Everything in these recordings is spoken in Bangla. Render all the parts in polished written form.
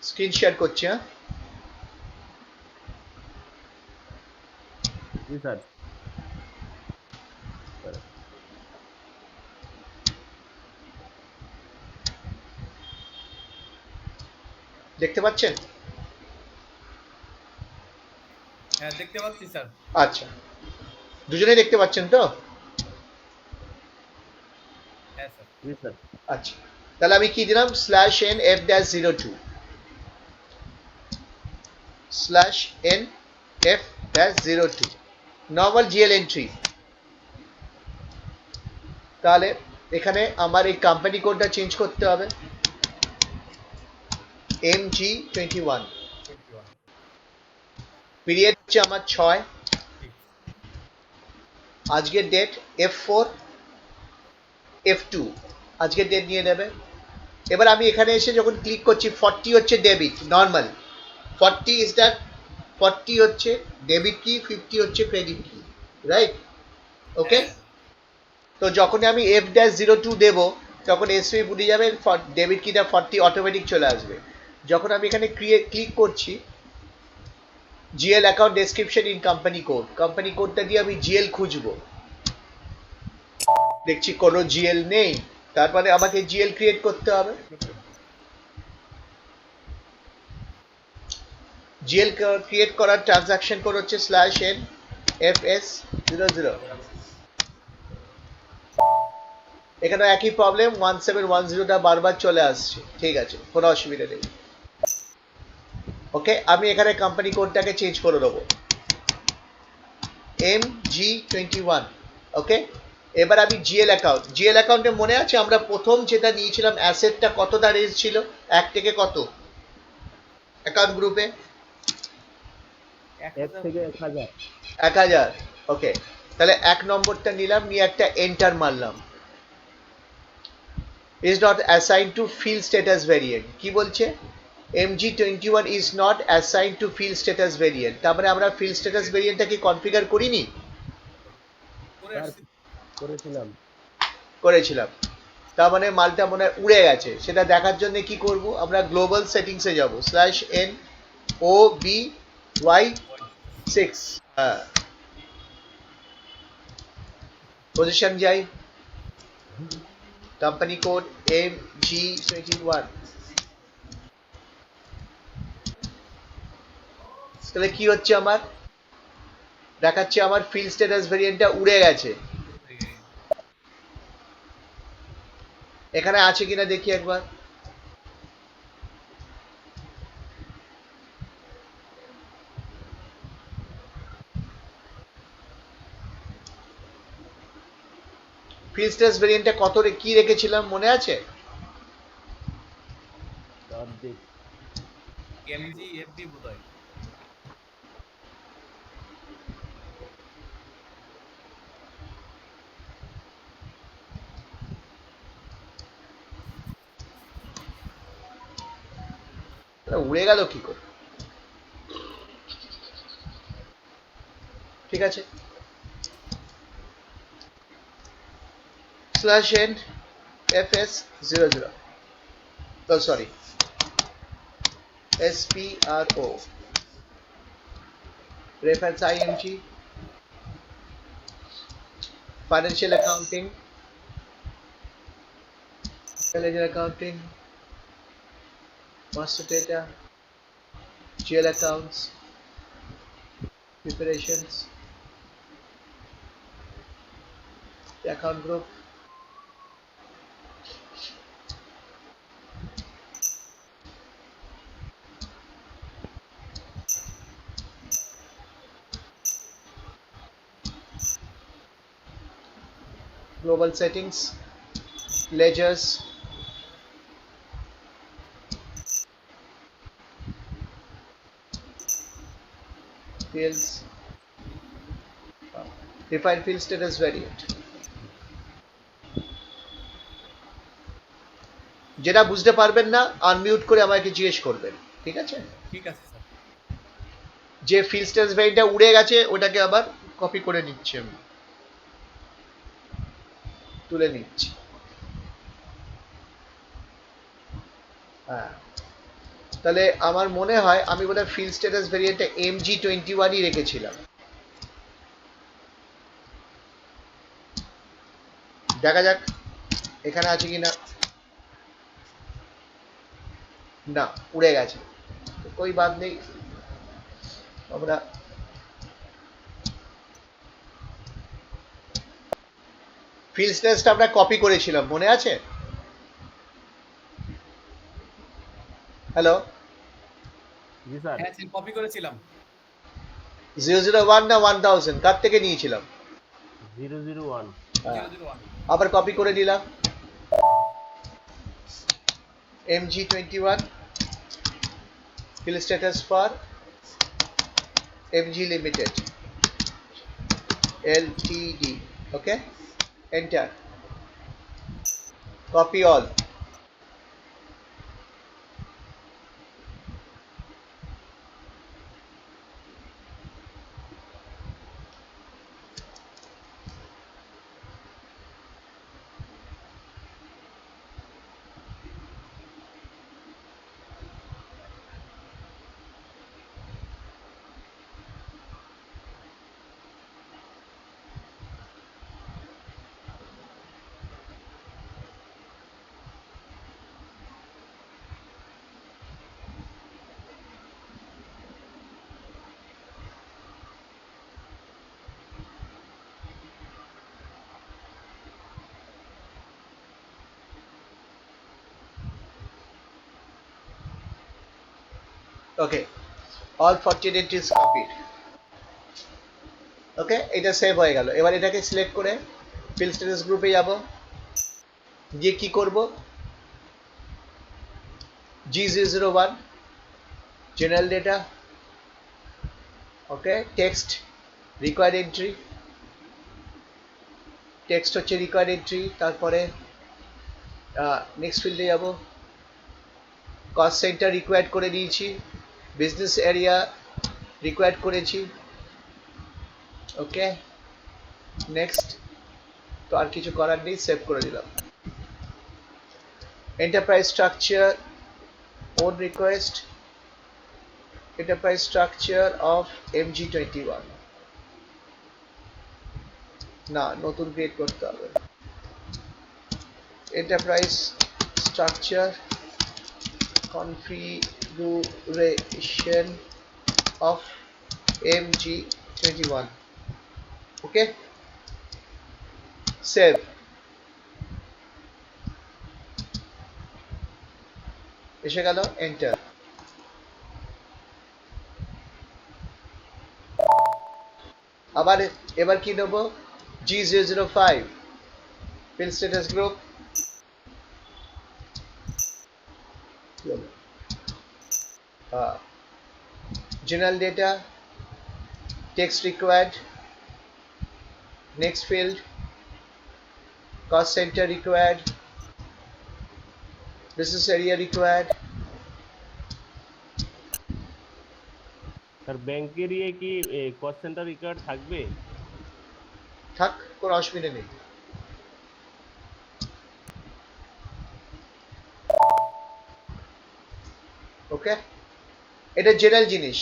স্ক্রিন শেয়ার করছি। হ্যাঁ, জি স্যার। দেখতে পাচ্ছেন? হ্যাঁ দেখতে পাচ্ছি স্যার। আচ্ছা, দুজনেই দেখতে পাচ্ছেন তো? হ্যাঁ স্যার। জি স্যার। আচ্ছা, তাহলে আমি কি দিলাম, slash N F dash 02 slash N F dash 02 normal GL entry. তাহলে এখানে আমার এই কোম্পানি কোডটা চেঞ্জ করতে হবে, MG21। 21। পিরিয়ড হচ্ছে আমার 6, ঠিক। আজকের ডেট F4 F2, আজকের ডেট নিয়ে নেবে। এবার আমি এখানে এসে যখন ক্লিক করছি, 40 হচ্ছে ডেবিট নর্মাল, 40 ইজ দ্যাট, 40 হচ্ছে ডেবিট কি, 50 হচ্ছে ক্রেডিট কি, রাইট? ওকে। হ্যাঁ তো যখন আমি F-02 দেবো, তখন এসবি বুঝে যাবে, ডেবিট কিটা 40 অটোমেটিক চলে আসবে। যখন আমি এখানে ক্লিক করছি, GL account description in company কোডটা দিয়ে আমি জিএল খুঁজবো, দেখছি কোনো জিএল নেই, তারপরে আমাকে জিএল ক্রিয়েট করতে হবে। জিএল ক্রিয়েট করার ট্রানজাকশন কোড হচ্ছে স্ল্যাশ এন এফ এস 00। এখানে একই প্রবলেম, 1710টা বারবার চলে আসছে। ঠিক আছে, কোনো অসুবিধা নেই। ওকে, আমি এখানে কোম্পানি কোডটাকে চেঞ্জ করে দেবো, MG21। ওকে, এবার আমি জিএল অ্যাকাউন্টে মনে আছে আমরা প্রথম যেটা নিয়েছিলাম অ্যাসেটটা কতটা রেঞ্জ ছিল, 1 থেকে কত অ্যাকাউন্ট গ্রুপে? 1 থেকে 1000। 1000। ওকে, তাহলে 1 নম্বরটা নিলাম, নিয়ে একটা এন্টার মারলাম। Is not assign to fill status variant, কি বলছে? MG21 is not assign to fill status variant. তার মানে আমরা ফিল স্ট্যাটাস ভেরিয়েন্টটা কি কনফিগার করিনি? করে স্যার আসছি। করেছিলাম। করেছিলাম। তার মানে মালটা মনে হয় উড়ে গেছে, সেটা দেখার জন্য কি করব, আমরা গ্লোবাল সেটিংসে যাব, slash N O B Y 6। হ্যাঁ, পজিশন যাই, কোম্পানি কোড MG21। তাহলে কি হচ্ছে আমার, দেখাচ্ছে আমার ফিল স্ট্যাটাস ভেরিয়েন্টটা উড়ে গেছে। এখানে আছে কিনা দেখি একবার। ফিল স্ট্যাটাস ভেরিয়েন্টটা কত কি রেখেছিলাম মনে আছে? স্যার দেখ। এমজি এফবি বোধহয়। উড়ে গেল কি করে? ঠিক আছে, slash N F S 00, sorry SPRO, reference IMG, financial accounting, ledger accounting, master data, GL accounts, preparations, account group, global settings, ledgers, fields, define field status variant। যেটা বুঝতে পারবেন না আনমিউট করে আমাকে জিজ্ঞেস করবেন, ঠিক আছে? ঠিক আছে স্যার। যে ফিল্ড স্টেটাস ভ্যারিয়েন্টটা উড়ে গেছে ওটাকে আবার কপি করে নিচ্ছি, আমি তুলে নিচ্ছি। হ্যাঁ, তাহলে আমার মনে হয় আমি বোধহয় ফিল্ড স্ট্যাটাস ভেরিয়েন্টে MG21ই রেখেছিলাম। দেখা যাক এখানে আছে কিনা। না, উড়ে গেছে। তো কই বাদ নেই, আমরা ফিল্ড স্ট্যাটাসটা আমরা কপি করেছিলাম, মনে আছে? হ্যালো, জি স্যার। হ্যাঁ স্যার কপি করেছিলাম। 001 না 1000 কার থেকে নিয়েছিলাম? 001। হ্যাঁ, 001। আবার কপি করে নিলাম MG21 field status for MG Limited Ltd. Okay, enter, copy all. Okay, all 14 entries copied. ওকে, এটা সেভ হয়ে গেল। এবার এটাকে সিলেক্ট করে ফিল্ড স্ট্যাটাস গ্রুপে যাব, গিয়ে কি করব, G001 জেনারেল ডেটা, ওকে, টেক্সট রিকোয়ার্ড এন্ট্রি, টেক্সট হচ্ছে রিকোয়ার্ড এন্ট্রি। তারপরে নেক্সট ফিল্ডে যাব, কস্ট সেন্টার রিকোয়ার্ড করে দিয়েছি, বিজনেস এরিয়া রিকোয়ার্ড করেছি, ওকে, নেক্সট। তো আর কিছু করার নেই, সেভ করে দিলাম। Enterprise structure on request, enterprise structure of MG21, না নতুন ক্রিয়েট করতে হবে। enterprise structure configuration of MG21, okay, save. এসে গেল, এন্টার। আবার এবার কি নেব, G005 field status group, general data, text required, next field, cost center required, business area required। Sir ব্যাংকের ইয়ে কি কস্ট সেন্টার রিকোয়ার্ড থাকবে? থাক, কোনো অসুবিধা নেই। ওকে, এটা জেনারেল জিনিস,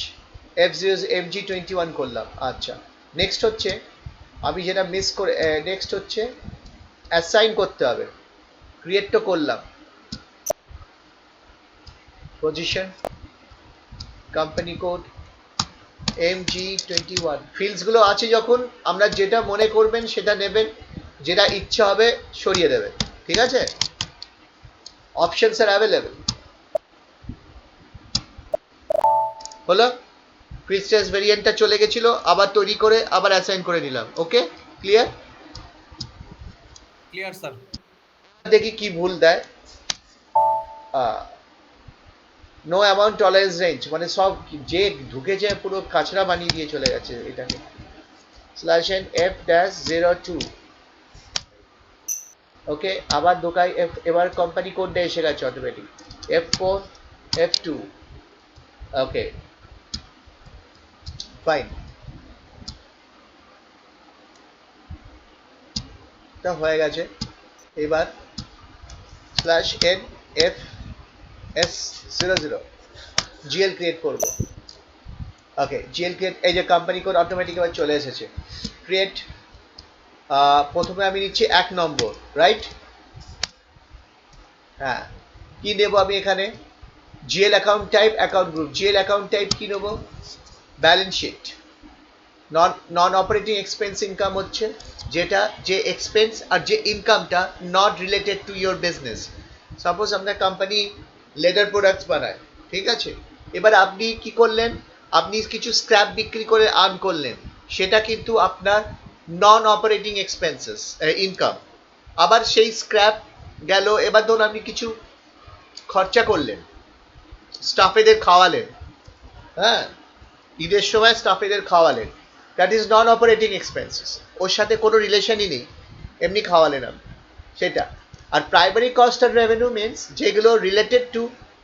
MG21 করলাম। আচ্ছা, নেক্সট হচ্ছে আমি যেটা মিস করে, নেক্সট হচ্ছে অ্যাসাইন করতে হবে। ক্রিয়েট তো করলাম, position, company code, MG21, fields গুলো আছে যখন, আমরা যেটা মনে করবেন সেটা নেবেন, যেটা ইচ্ছা হবে সরিয়ে দেবেন, ঠিক আছে? অপশনস আর অ্যাভেলেবেল। হলো, ফিল্ড স্ট্যাটাস ভেরিয়েন্টটা চলে গেছিল, আবার তৈরি করে আবার অ্যাসাইন করে নিলাম। ওকে, ক্লিয়ার? Clear sir. দেখি কি ভুল দেয়। নো অ্যামাউন্ট টলারেন্স রেঞ্জ, মানে সব যে ঢুকেছে পুরো কাঁচড়া বানিয়ে দিয়ে চলে গেছে এটাকে। স্ল্যাশ এন F-02, ওকে, আবার ঢোকাই এফ, এবার কোম্পানি কোডটা এসে গেছে অটোমেটিক, F4 F2, ওকে, ফাইন, তা হয়ে গেছে। এবার slash N F S00, GL create করব। ওকে, জিএল ক্রিয়েট, এই যে কোম্পানি কোড অটোমেটিক এবার চলে এসেছে। ক্রিয়েট, প্রথমে আমি নিচ্ছি 1 নম্বর, রাইট? হ্যাঁ, কি নেব আমি এখানে? GL account type, account group. GL account type কি নেব? Balance sheet. Non operating expense income হচ্ছে যেটা, যে এক্সপেন্স আর যে ইনকামটা not related to your business. Suppose আপনার কোম্পানি লেদার প্রোডাক্টস বানায়, ঠিক আছে? এবার আপনি কি করলেন, আপনি কিছু স্ক্র্যাপ বিক্রি করে আর্ন করলেন, সেটা কিন্তু আপনার নন অপারেটিং এক্সপেন্সেস ইনকাম। আবার সেই স্ক্র্যাপ গেল, এবার ধরুন আপনি কিছু খরচা করলেন, স্টাফেদের খাওয়ালেন, হ্যাঁ, ঈদের সময় স্টাফেদের খাওয়ালেন, that is non operating expenses, ওর সাথে কোনো রিলেশনই নেই, এমনি খাওয়ালেন আপনি সেটা। আর প্রাইমারি কস্ট আর রেভিনিউ মিনস যেগুলো রিলেটেড টু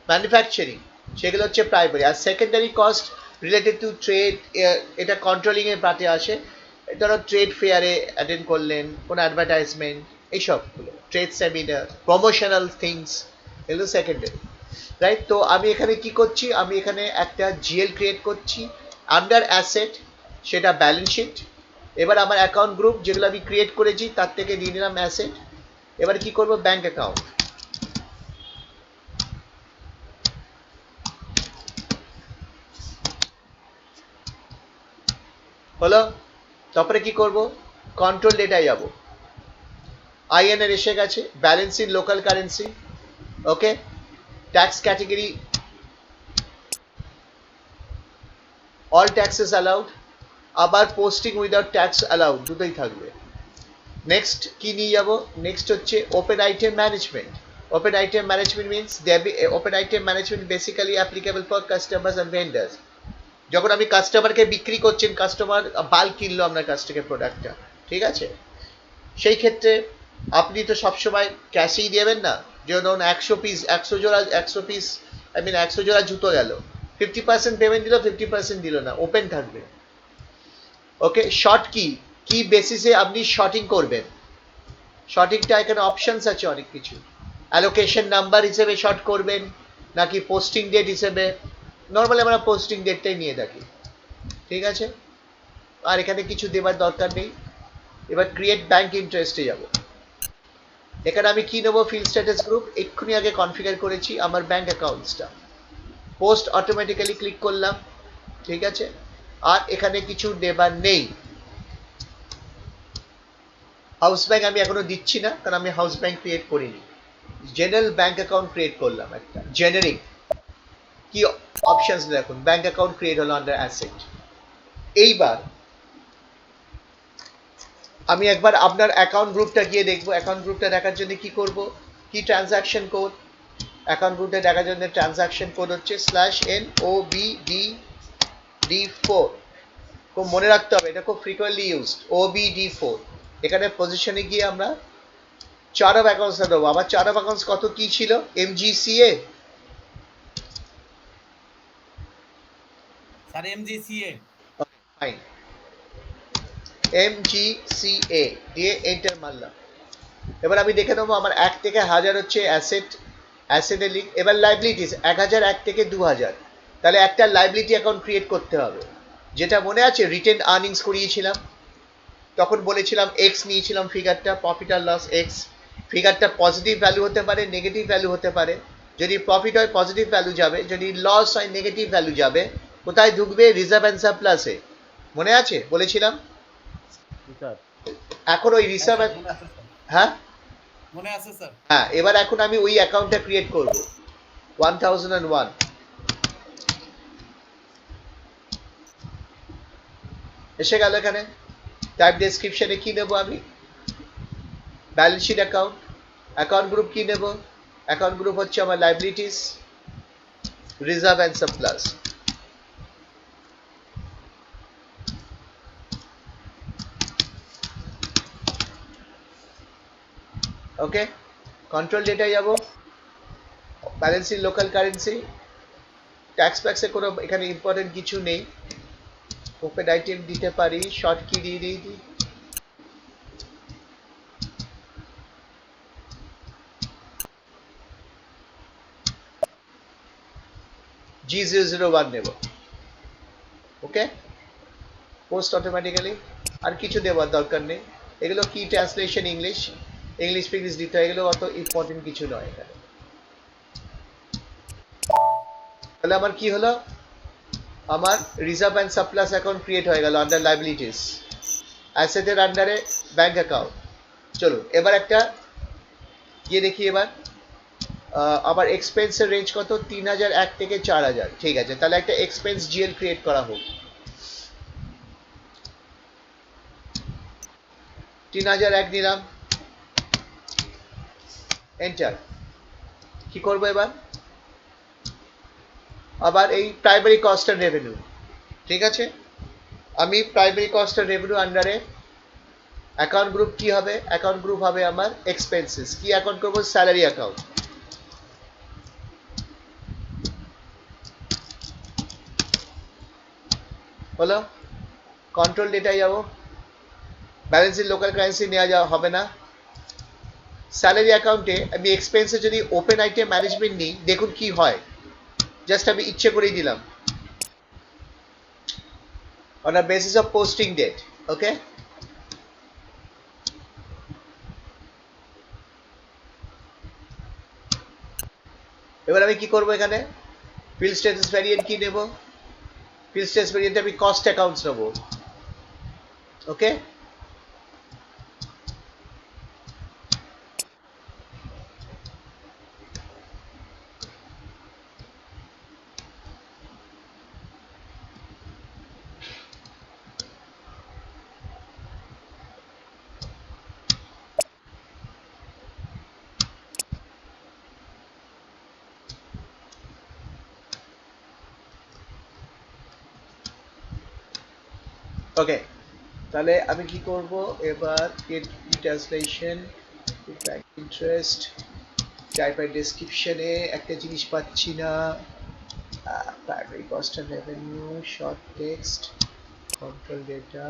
ম্যানুফ্যাকচারিং, সেগুলো হচ্ছে প্রাইমারি। আর secondary cost related to trade, এটা কন্ট্রোলিং এর পার্টে আসে। ধরো ট্রেড ফেয়ারে অ্যাটেন্ড করলেন, কোনো অ্যাডভার্টাইজমেন্ট, এইসবগুলো, ট্রেড সেমিনার, প্রমোশনাল থিংস, এগুলো সেকেন্ডারি, রাইট? তো আমি এখানে কি করছি, আমি এখানে একটা জিএল ক্রিয়েট করছি আন্ডার অ্যাসেট, সেটা ব্যালেন্স শিট। এবার আমার অ্যাকাউন্ট গ্রুপ যেগুলো আমি ক্রিয়েট করেছি তার থেকে নিয়ে নিলাম অ্যাসেট। এবার কি করব, ব্যাংক অ্যাকাউন্ট। হলো? তারপরে কি করব, কন্ট্রোল ডেটায় যাব, আইএনআর এসে গেছে, balance in local currency, okay. Tax category all taxes allowed, আবার পোস্টিং উইদাউট ট্যাক্স অ্যালাউড, দুটোই থাকবে। নেক্সট কি নিয়ে যাব, নেক্সট হচ্ছে open item management. Open item management means open item management basically applicable for customers and vendors. যখন আপনি কাস্টমারকে বিক্রি করছেন, কাস্টমার বাল্ক কিনলো আপনার কাছ থেকে প্রোডাক্টটা, ঠিক আছে? সেই ক্ষেত্রে আপনি তো সবসময় ক্যাশেই দেবেন না। যেমন 100 পিস, 100 জোড়া, 100 পিস, আই মিন 100 জোড়া জুতো গেল, 50% পেমেন্ট দিল, 50% দিল না, ওপেন থাকবে। ওকে, শর্ট কি, কি বেসিসে আপনি শর্টিং করবেন, শর্টিংটা এখানে অপশনস আছে অনেক কিছু। অ্যালোকেশন নাম্বার হিসেবে শর্ট করবেন নাকি পোস্টিং ডেট হিসেবে, নর্মালি আমরা পোস্টিং ডেটটাই নিয়ে থাকি, ঠিক আছে? আর এখানে কিছু দেবার দরকার নেই। এবার ক্রিয়েট ব্যাংক ইন্টারেস্টে যাব। এখানে আমি কি নেবো, ফিল্ড স্ট্যাটাস গ্রুপ, এক্ষুনি আগে কনফিগার করেছি আমার ব্যাংক অ্যাকাউন্টসটা। পোস্ট অটোমেটিক্যালি ক্লিক করলাম, ঠিক আছে? আর এখানে কিছু দেবার নেই। হাউস ব্যাংক আমি এখনো দিচ্ছি না, কারণ আমি হাউস ব্যাংক ক্রিয়েট করিনি। জেনারেল ব্যাংক অ্যাকাউন্ট ক্রিয়েট করলাম একটা জেনারিক। কি অপশনস দেখুন, ব্যাংক অ্যাকাউন্ট ক্রিয়েট হলো আন্ডার অ্যাসেট। এইবার আমি একবার আপনার অ্যাকাউন্ট গ্রুপটা গিয়ে দেখবো। অ্যাকাউন্ট গ্রুপটা দেখার জন্য কি করব, কি ট্রানজাকশন কোড, অ্যাকাউন্ট গ্রুপটা দেখার জন্য ট্রানজাকশন কোড হচ্ছে /NOBDD4। খুব মনে রাখতে হবে, এটা খুব ফ্রিকোয়েন্টলি ইউজড, OBD4। এখানে পজিশনে গিয়ে আমরা চার্ট অফ অ্যাকাউন্টসটা দেবো। আমার চার্ট অফ অ্যাকাউন্টস কত কি ছিল, MGCA, স্যার এমজিসিএ। ফাইন, MGCA দিয়ে এন্টার মারলাম। এবার আমি দেখে নেবো আমার 1 থেকে 1000 হচ্ছে অ্যাসেটের লিঙ্ক। এবার লাইবিলিটিস 1000, 1 থেকে 2000, তাহলে একটা লাইবিলিটি অ্যাকাউন্ট ক্রিয়েট করতে হবে। যেটা মনে আছে, রিটেন আর্নিংস করিয়েছিলাম, তখন বলেছিলাম এক্স নিয়েছিলাম ফিগারটা, প্রফিট আর লস এক্স। ফিগারটা পজিটিভ ভ্যালু হতে পারে, নেগেটিভ ভ্যালু হতে পারে। যদি প্রফিট হয় পজিটিভ ভ্যালু যাবে, যদি লস হয় নেগেটিভ ভ্যালু যাবে। কোথায় ঢুকবে, রিজার্ভ অ্যান্ড সারপ্লাসে, মনে আছে বলেছিলাম। স্যার। এখন ওই হ্যাঁ রিজার্ভ, স্যার মনে আছে স্যার, হ্যাঁ মনে আছে স্যার। হ্যাঁ, এবার এখন আমি ওই অ্যাকাউন্টটা ক্রিয়েট করব 1001। এসে গেল এখানে। টাইপ ডেসক্রিপশনে কি নেব আমি, balance sheet account. Account group কি নেব, অ্যাকাউন্ট গ্রুপ হচ্ছে আমার liabilities, reserve and surplus. Okay, control ডেটায় যাব, balance in local currency, tax ফ্যাক্সে কোনো এখানে ইম্পর্টেন্ট কিছু নেই। ওপেন আইটেম দিতে পারি, শর্ট কি দিয়ে দিই। G001 নেব, ওকে, পোস্ট অটোমেটিক্যালি, আর কিছু দেওয়ার দরকার নেই। এগুলো কি ট্রান্সলেশন ইংলিশ, ইংলিশ ফিংলিশ দিতে হয়, এগুলো অত ইম্পর্টেন্ট কিছু নয় এখানে। তাহলে আমার কি হলো, আমার reserve and surplus account create হয়ে গেল আন্ডার লাইবিলিটিস, অ্যাসেটের আন্ডারে ব্যাংক অ্যাকাউন্ট। চলুন এবার একটা গিয়ে দেখি এবার আমার এক্সপেন্সের রেঞ্জ কত, 3001 থেকে 4000, ঠিক আছে, তাহলে একটা এক্সপেন্স জিএল ক্রিয়েট করা হোক। 3001 নিলাম, এন্টার। কি করবো এবার, আবার এই প্রাইমারি কস্ট অ্যান্ড রেভিনিউ, ঠিক আছে, আমি প্রাইমারি কস্ট অ্যান্ড রেভিনিউ আন্ডারে অ্যাকাউন্ট গ্রুপ কি হবে, অ্যাকাউন্ট গ্রুপ হবে আমার এক্সপেন্সেস, কি অ্যাকাউন্ট করবো, স্যালারি অ্যাকাউন্ট। হলো, কন্ট্রোল ডেটায় যাবো, ব্যালেন্স ইন লোকাল কারেন্সি নেওয়া যাওয়া হবে না। স্যালারি অ্যাকাউন্টে আমি এক্সপেন্সে যদি ওপেন আইটেম ম্যানেজমেন্ট নিই, দেখুন কি হয়, জাস্ট আমি ইচ্ছে করেই দিলাম on a basis of posting date, ওকে। এবার আমি কি করবো, এখানে ফিল্ড স্ট্যাটাস ভ্যারিয়েন্ট কি নেব, ফিল্ড স্ট্যাটাস ভ্যারিয়েন্ট আমি কস্ট অ্যাকাউন্টস নেব, ওকে। ওকে, তাহলে আমি কি করব এবার, গেট ট্রান্সলেশন, ব্যাংক ইন্টারেস্ট, টাইপের ডেসক্রিপশনে একটা জিনিস পাচ্ছি না, primary cost and revenue, short text, control data,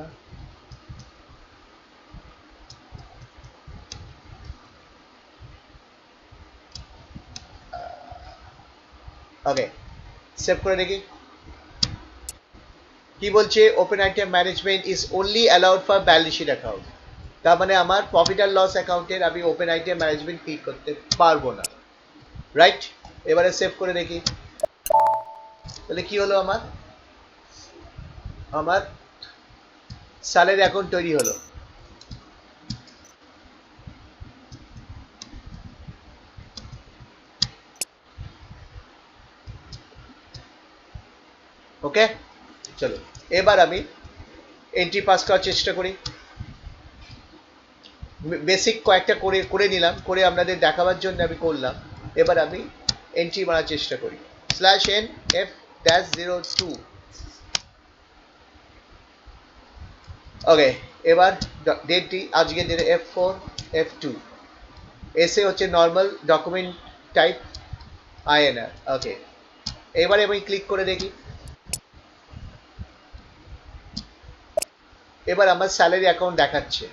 okay, save করে দেখি কি বলছে, open item management is only allowed for balance sheet account, তার মানে আমার প্রফিট আর লস অ্যাকাউন্টের আমি ওপেন আইটেম ম্যানেজমেন্ট ক্লিক করতে পারবো না, রাইট। এবারে সেভ করে দেখি, তাহলে কি হলো, আমার আমার স্যালারি অ্যাকাউন্ট তৈরি হলো। ওকে, চলো এবার আমি এন্ট্রি পাস করার চেষ্টা করি, বেসিক কয়েকটা করে করে নিলাম, করে আপনাদের দেখাবার জন্য আমি করলাম। এবার আমি এন্ট্রি মারার চেষ্টা করি, /n/f-02, ওকে। এবার ডেটটি আজকে ডেটে F4 F2, এসে হচ্ছে নর্মাল ডকুমেন্ট টাইপ INR, ওকে। এবারে আমি ক্লিক করে দেখি, এবার আমার স্যালারি অ্যাকাউন্ট দেখাচ্ছে,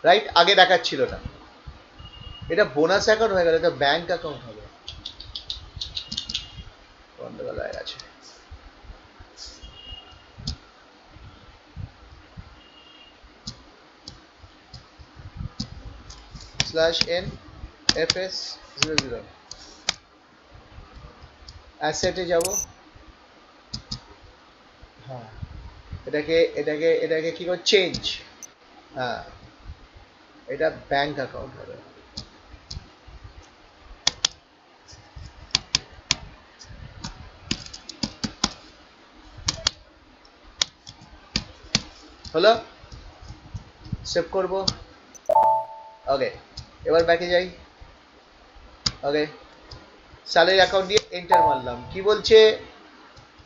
রাইট, আগে দেখাচ্ছিল না, এটা বোনাস অ্যাকাউন্ট হয়ে গেল, এটা ব্যাংক অ্যাকাউন্ট হবে, গন্ডগোল হয়ে গেছে। /n/fs00, অ্যাসেটে যাব, হ্যাঁ, এটাকে এটাকে এটাকে কি করে চেঞ্জ, হ্যাঁ, এটা ব্যাংক অ্যাকাউন্ট হবে, হলো, সেভ করব, ওকে। এবার ব্যাকে যাই, ওকে, স্যালারি অ্যাকাউন্ট দিয়ে এন্টার মারলাম, কি বলছে,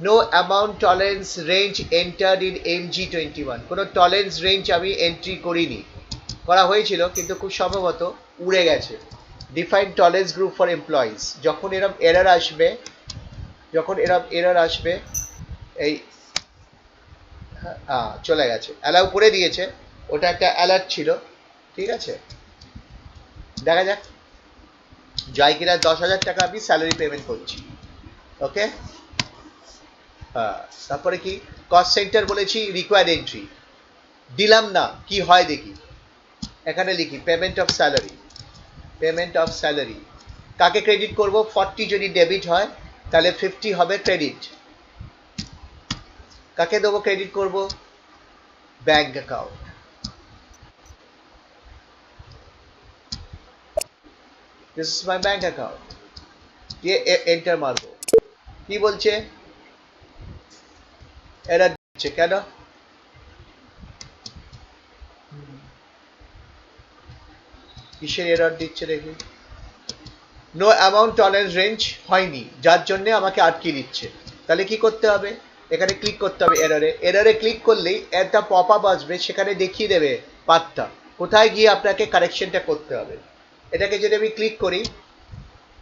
no amount tolerance range entered in MG21, কোনো টলারেন্স রেঞ্জ আমি এন্ট্রি করিনি, করা হয়েছিল কিন্তু খুব সম্ভবত উড়ে গেছে। Define tolerance group for employees, যখন এরম এরর আসবে, এই চলে গেছে, অ্যালাউ করে দিয়েছে, ওটা একটা অ্যালার্ট ছিল, ঠিক আছে, দেখা যাক যায় কিনা। 10,000 টাকা আমি স্যালারি পেমেন্ট করছি, ওকে। তারপরে কি কস্ট সেন্টার বলেছি রিকোয়ার্ড এন্ট্রি দিলাম না, কি হয় দেখি। এখানে লিখি payment of salary, payment of salary কাকে ক্রেডিট করব? 40 যদি ডেবিট হয় তাহলে 50 হবে ক্রেডিট। কাকে দেবো ক্রেডিট করব? Bank account. This is my bank account দিয়ে এন্টার মারবো। কি বলছে? এরা দিচ্ছে কেন? কিসের এরর দিচ্ছে দেখি? নো অ্যামাউন্ট টলারেন্স রেঞ্জ হয়নি, যার জন্য আমাকে আটকে দিচ্ছে। তাহলে কি করতে হবে? এখানে ক্লিক করতে হবে এররে। এররে ক্লিক করলেই একটা পপ আপ আসবে, সেখানে দেখিয়ে দেবে পাথটা কোথায় গিয়ে আপনাকে কারেকশনটা করতে হবে। এটাকে যদি আমি ক্লিক করি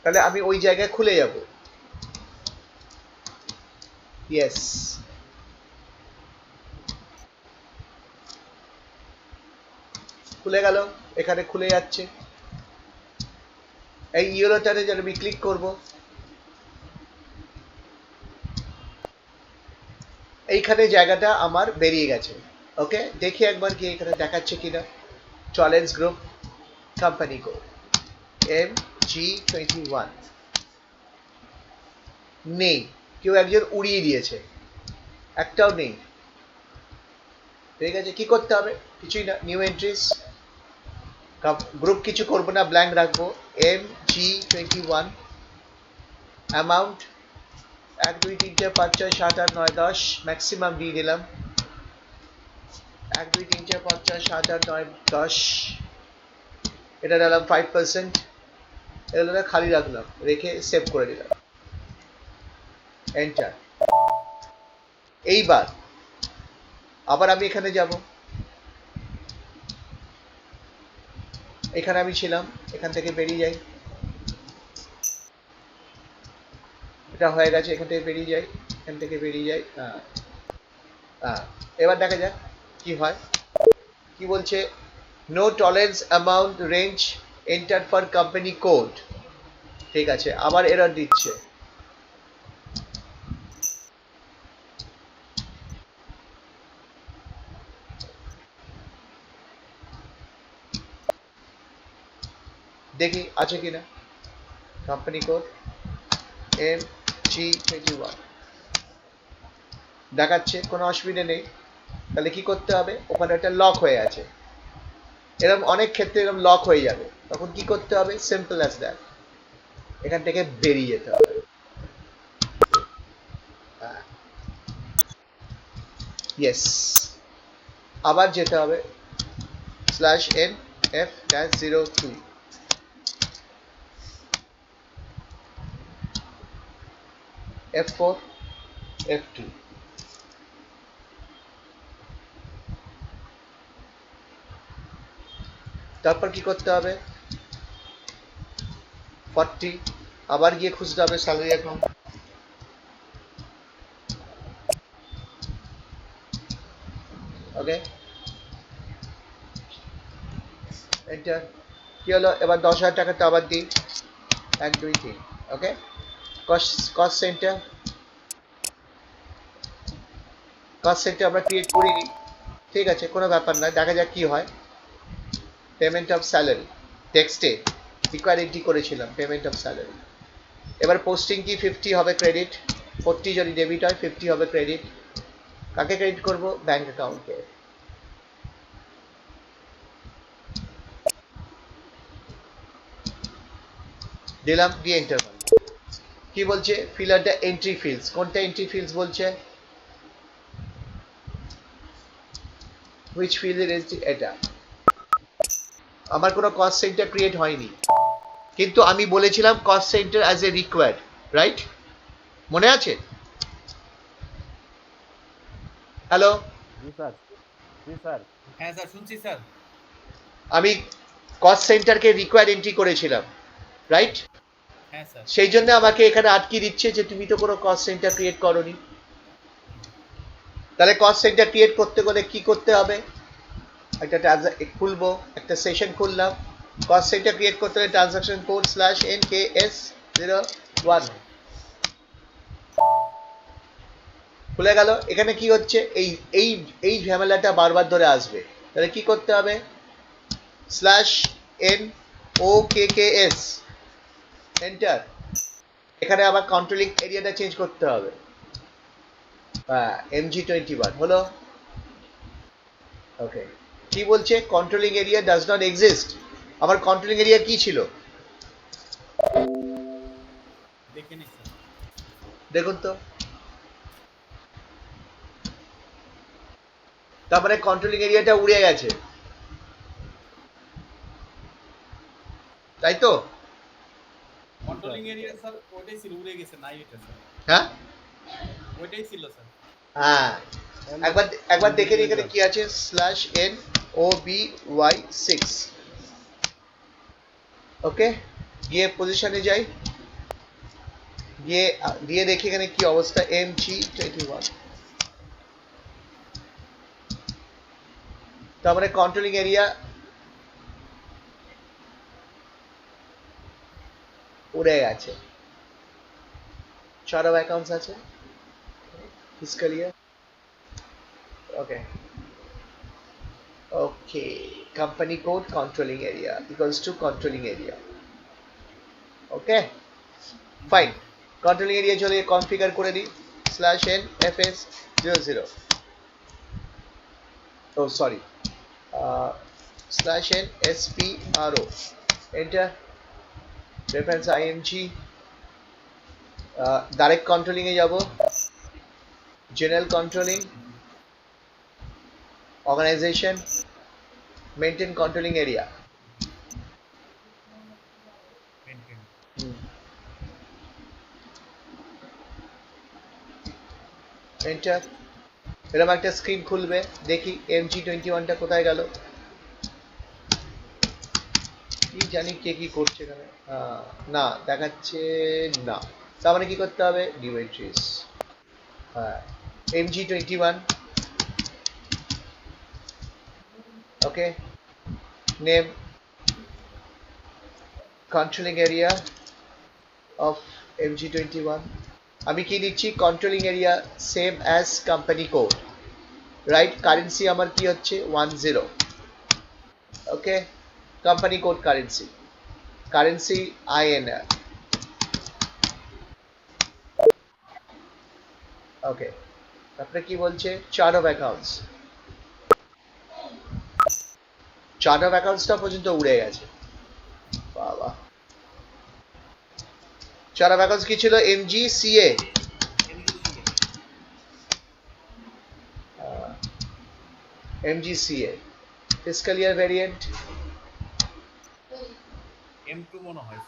তাহলে আমি ওই জায়গায় খুলে যাব। ইয়েস, খুলে গেল, এখানে খুলে যাচ্ছে। এই ইউরোটাতে যদি আমি ক্লিক করব, এইখানে জায়গাটা আমার বেরিয়ে গেছে। ওকে, দেখি একবার কি এখানে দেখাচ্ছে কিনা। চলেন্স গ্রুপ কোম্পানি কোড MG21 নেই, কেউ একজন উড়িয়ে দিয়েছে, একটাও নেই। ঠিক আছে, কি করতে হবে? কিছুই না, নিউ এন্ট্রিজ, গ্রুপ কিছু করবো না, ব্ল্যাঙ্ক রাখবো। MG21 অ্যামাউন্ট 1 2 3 4 5 6 7 8 9 10 ম্যাক্সিমাম দিয়ে দিলাম। 1 2 3 4 5 6 7 8 9 10, এটা দিলাম 5%, এটা খালি রাখলাম, রেখে সেভ করে দিলাম, এন্টার। এইবার আবার আমি এখানে যাব, এখানে আমি ছিলাম, এখান থেকে বেরিয়ে যাই। এটা হয়ে গেছে, এখান থেকে বেরিয়ে যাই, এখান থেকে বেরিয়ে যাই। এবার দেখা যাক কি হয়। কি বলছে? No tolerance amount range enter for company code. ঠিক আছে, আবার এরর দিচ্ছে। দেখি আছে কিনা। কোম্পানি কোড MG21 দেখাচ্ছে, কোনো অসুবিধা নেই। তাহলে কি করতে হবে? ওখানে একটা লক হয়ে আছে, এরকম অনেক ক্ষেত্রে এরকম লক হয়ে যাবে, তখন কি করতে হবে? সিম্পল অ্যাজ দ্যাট, এখান থেকে বেরিয়ে যেতে হবে। ইয়েস, আবার যেতে হবে /NF-02, F4 F2। তারপর কি করতে হবে? 40, আবার গিয়ে খুঁজতে হবে স্যালারি অ্যাকাউন্ট। ওকে, এন্টার। কি হলো? এবার 10,000 টাকাটা আবার দিই, 1 2 3। ওকে, কস্ট সেন্টার, কস্ট সেন্টার আমরা ক্রিয়েট করিনি, ঠিক আছে, কোনো ব্যাপার নয়, দেখা যাক কি হয়। পেমেন্ট অফ স্যালারি টেক্সটে রিকোয়ার এন্ট্রি করেছিলাম, পেমেন্ট অফ স্যালারি। এবার পোস্টিং কি 50 হবে ক্রেডিট, 40 যদি ডেবিট হয় 50 হবে ক্রেডিট। কাকে ক্রেডিট করব? ব্যাংক অ্যাকাউন্টকে। দিলাম, দিয়ে এন্টার করলাম। কি বলছে? Fill out the entry fields. কোনটা এন্ট্রি ফিল্ডস বলছে? হুইচ ফিল্ড ইজ এটা। আমার কোনো কস্ট সেন্টার ক্রিয়েট হয়নি, কিন্তু আমি বলেছিলাম cost centre as a required, right? মনে আছে? হ্যালো, जी सर, जी सर। হ্যাঁ স্যার, শুনছি স্যার। আমি কস্ট সেন্টারকে রিকোয়ার্ড এন্ট্রি করেছিলাম, রাইট? হ্যাঁ স্যার। সেই জন্য আমাকে এখানে আটকে দিচ্ছে যে তুমি তো কোনো কস্ট সেন্টার ক্রিয়েট করোনি। তাহলে কস্ট সেন্টার ক্রিয়েট করতে গেলে কি করতে হবে? একটা খুলবো, একটা সেশন খুললাম। কস্ট সেন্টার ক্রিয়েট করতে হলে ট্রানজাকশন কোড /NKS01, খুলে গেল। এখানে কি হচ্ছে, এই এই এই ঝামেলাটা বারবার ধরে আসবে, তাহলে কি করতে হবে, স্ল্যাশ এন ও কে কে এস, এন্টার। এখানে আবার কন্ট্রোলিং এরিয়াটা চেঞ্জ করতে হবে, MG21 হলো। ওকে, কি বলছে, controlling area does not exist. আমার কন্ট্রোলিং এরিয়া কি ছিল দেখে নিন স্যার। দেখুন তো, তার মানে কন্ট্রোলিং এরিয়াটা উড়ে গেছে, তাই তো? কন্ট্রোলিং এরিয়া স্যার ওইটাই ছিল, উড়ে গেছে নাই এটা স্যার, হ্যাঁ ওইটাই ছিল স্যার। হ্যাঁ, একবার একবার দেখে নিই এখানে Indicator. কি আছে, slash N O B Y 6। Okay, গিয়ে পজিশনে যাই, গিয়ে দিয়ে দেখি এখানে কি অবস্থা, MG21। তার মানে কন্ট্রোলিং এরিয়া উড়ে গেছে। চার্ট অফ অ্যাকাউন্টস আছে, fiscal year. Okay okay, company code controlling area equals to controlling area. Okay fine, controlling area চলে কনফিগার করে দিই, slash N F S 00, oh sorry, slash N S P R O, enter. Reference IMG, direct controlling এ যাব, general controlling, organization, maintain controlling area. Maintain. Enter. এরকম একটা স্ক্রিন খুলবে, দেখি MG21টা কোথায় গেল, কি জানি কে কি করছে এখানে, না দেখাচ্ছে না। তার মানে কি করতে হবে, নিউ এন্ট্রিজ, হ্যাঁ MG21, okay, name, controlling area of MG21। আমি কি দিচ্ছি, controlling area same as company code, right. Currency আমার কি হচ্ছে 10, okay, company code currency, currency INR, okay. তারপরে কি বলছে, chart of accounts, chart of অ্যাকাউন্টসটা পর্যন্ত উড়ে গেছে, বাবা। চার্ট অফ অ্যাকাউন্টস কি ছিল, MGCA, MGCA, ফিসকাল ইয়ার ভেরিয়েন্ট, M2 মনে হয়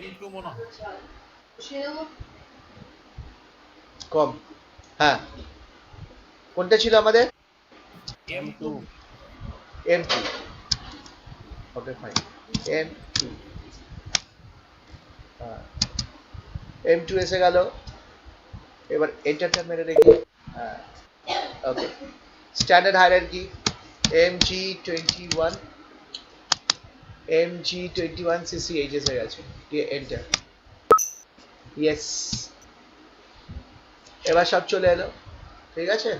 M2 মনে হয়। কম, হ্যাঁ কোনটা ছিল আমাদের, M2 M2. M2, okay fine, M2, M2 এসে গেল। এবার এন্টারটা মেরে দেখি, হ্যাঁ ওকে, standard hierarchy MG21, MG21 CCH এসে গেছে, দিয়ে এন্টার, ইয়েস, এবার সব চলে এলো, ঠিক আছে।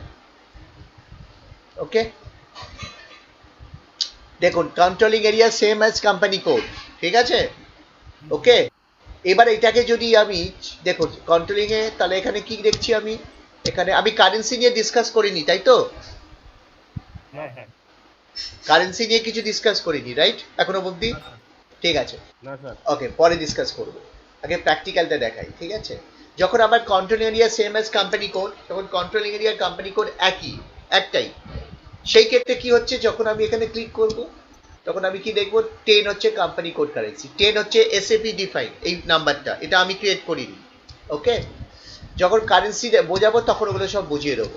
ওকে, দেখুন controlling area same as company code, ঠিক আছে। ওকে, এবার এটাকে যদি আমি, দেখুন কন্ট্রোলিং এ, তাহলে এখানে কি দেখছি আমি, এখানে আমি কারেন্সি নিয়ে ডিসকাস করিনি, তাই তো? হ্যাঁ হ্যাঁ, কারেন্সি নিয়ে কিছু ডিসকাস করিনি, রাইট, এখনো অবধি? না স্যার। ঠিক আছে, না স্যার। ওকে, পরে ডিসকাস করব, আগে প্র্যাকটিক্যালটা দেখাই, ঠিক আছে। যখন আমার controlling area same as company code, তখন কন্ট্রোলিং এরিয়া কোম্পানি কোড একই, একটাই। সেই ক্ষেত্রে কি হচ্ছে, যখন আমি এখানে ক্লিক করব, তখন আমি কি দেখবো, 10 হচ্ছে কোম্পানি কোড কারেন্সি, 10 হচ্ছে SAP ডিফাইন, এই নাম্বারটা, এটা আমি ক্রিয়েট করিনি। ওকে, যখন কারেন্সি বোঝাবো তখন ওগুলো সব বুঝিয়ে দেবো।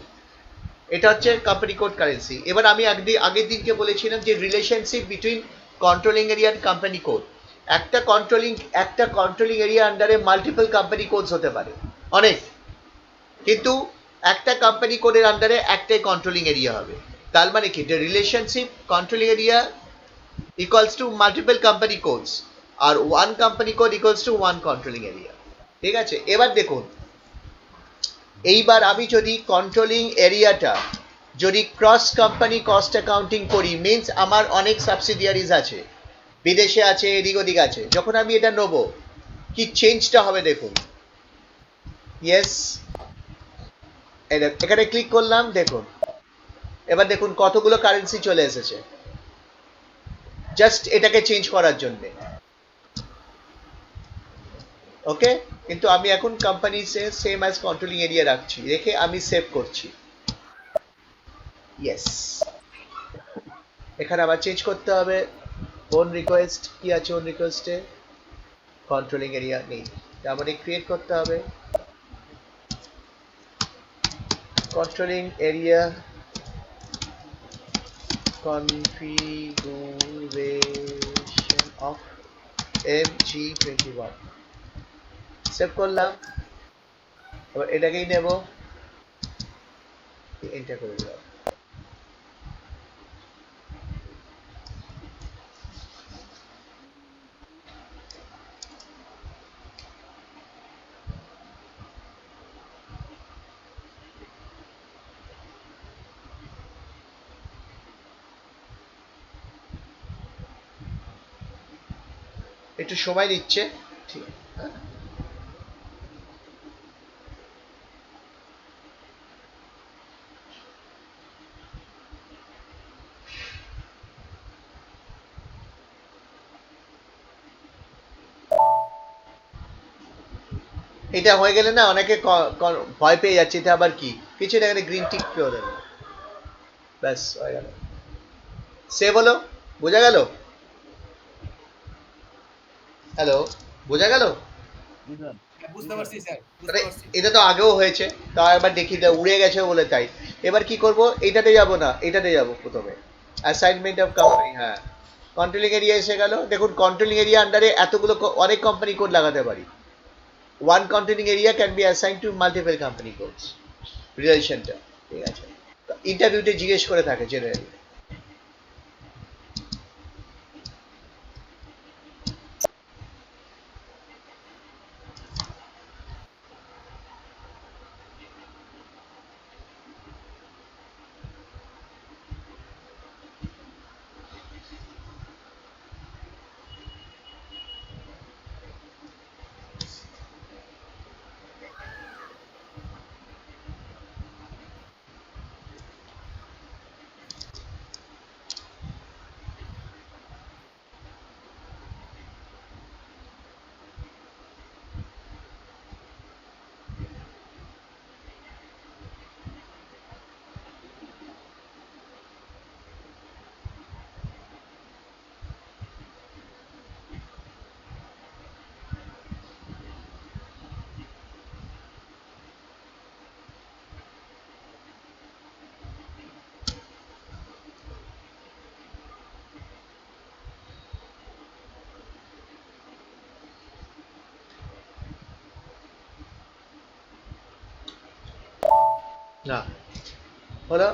এটা হচ্ছে কোম্পানি কোড কারেন্সি। এবার আমি আগের দিনকে বলেছিলাম যে relationship between controlling area and company code, একটা কন্ট্রোলিং এরিয়া আন্ডারে মাল্টিপল কোম্পানি কোডস হতে পারে, অনেক, কিন্তু একটা কোম্পানি কোডের আন্ডারে একটাই কন্ট্রোলিং এরিয়া হবে। তার মানে কি, the relationship controlling area equals to multiple company codes, আর one company code equals to one controlling area. ঠিক আছে, এবার দেখুন, এইবার আমি যদি কন্ট্রোলিং এরিয়াটা যদি ক্রস কোম্পানি কস্ট অ্যাকাউন্টিং করি, মিন্স আমার অনেক সাবসিডিয়ারিজ আছে, বিদেশে আছে, এদিক ওদিক আছে, যখন আমি এটা নেবো কি চেঞ্জটা হবে দেখুন। ইয়েস, এখানে ক্লিক করলাম, দেখুন এবার দেখুন কতগুলো কারেন্সি চলে এসেছে জাস্ট এটাকে চেঞ্জ করার জন্য। ওকে, কিন্তু আমি এখন company same as controlling area রাখছি, রেখে আমি সেভ করছি। ইয়েস, এখানে আবার চেঞ্জ করতে হবে। ওন রিকোয়েস্ট কি আছে, ওন রিকোয়েস্টে কন্ট্রোলিং এরিয়া নেই, তার মানে ক্রিয়েট করতে হবে controlling area configuration of MG21, save করলাম। এবার এটাকেই নেব, এন্টার করে দিলাম। একটু সময় নিচ্ছে, ঠিক আছে, হ্যাঁ। এটা হয়ে গেলে না অনেকে ভয় পেয়ে যাচ্ছে, এটা আবার কি কিছু না, এখানে গ্রিন টিক করে দেবে, ব্যাস হয়ে গেল, সেভ হলো। বোঝা গেল? হ্যালো, বোঝা গেল? জি স্যার। হ্যাঁ, বুঝতে পারছি স্যার, মানে বুঝতে পারছি। এটা তো আগেও হয়েছে, তা একবার দেখি, উড়ে গেছে বলে তাই। এবার কি করব, এটাতে যাব না, এটাতে যাব প্রথমে, অ্যাসাইনমেন্ট অফ কোম্পানি, হ্যাঁ, কন্ট্রোলিং এরিয়া এসে গেল। দেখুন কন্ট্রোলিং এরিয়া আন্ডারে এতগুলো অনেক কোম্পানি কোড লাগাতে পারি। One controlling area can be assign to multiple company codes, রিলেশনটা, ঠিক আছে। ইন্টারভিউতে জিজ্ঞেস করে থাকে জেনারেলি। না হলো,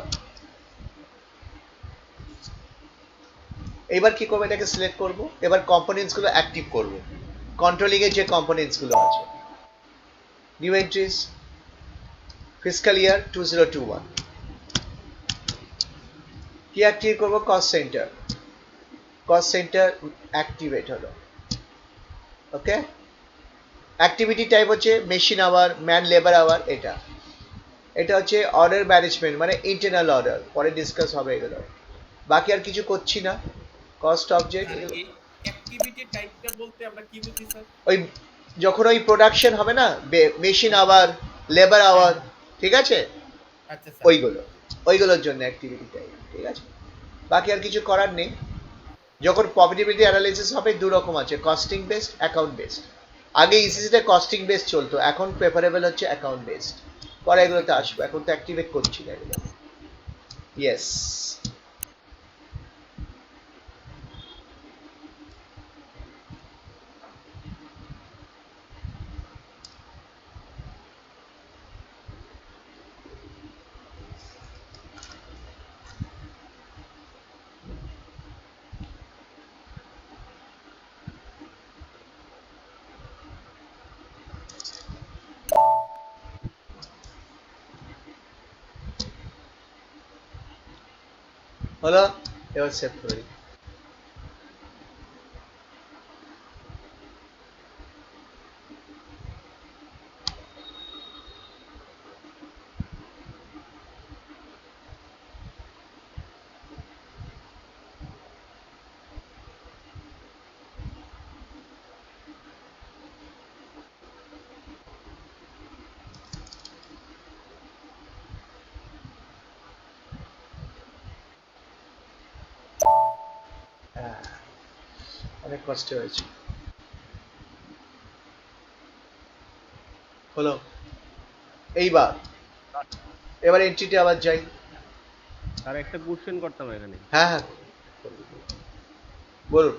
এবার কি করবো, এটাকে সিলেক্ট করব, এবার কম্পোনেন্টস গুলো অ্যাক্টিভ করব, কন্ট্রোলিং এর যে কম্পোনেন্টস গুলো আছে, নিউ এন্ট্রিজ, ফিসকাল ইয়ার 2021, কি অ্যাক্টিভ করব, cost center, cost center activate হলো। ওকে, অ্যাক্টিভিটি টাইপ হচ্ছে machine hour, man labour hour, এটা এটা হচ্ছে অর্ডার ম্যানেজমেন্ট, মানে ইন্টারনাল অর্ডার, পরে ডিসকাস হবে এগুলো। বাকি আর কিছু করছি না, কস্ট অবজেক্ট। স্যার এই অ্যাক্টিভিটি টাইপটা বলতে আমরা কি বুঝি স্যার? ওই যখন ওই প্রোডাকশন হবে না, মেশিন আওয়ার, লেবার হ্যাঁ, আওয়ার, হ্যাঁ। ঠিক আছে, আচ্ছা স্যার। ওইগুলো, ওইগুলোর জন্য অ্যাক্টিভিটি টাইপ, ঠিক আছে। বাকি আর কিছু করার নেই। যখন প্রফিটেবিলিটি অ্যানালাইসিস হবে, দু রকম আছে, কস্টিং বেসড, অ্যাকাউন্ট বেসড। আগে ইসিসিতে কস্টিং বেসড চলতো, এখন প্রেফারেবল হচ্ছে অ্যাকাউন্ট বেসড। পরে এগুলোতে আসবো, এখন তো অ্যাক্টিভেট করছি না এগুলো। ইয়েস, হলো, এবার সেভ করে দিই। হ্যাঁ, অনেক কষ্ট হয়েছে। হলো, এইবার এবার এন্ট্রিতে আবার যাই। আর একটা কোশ্চেন করতাম এখানে। হ্যাঁ হ্যাঁ, বলুন।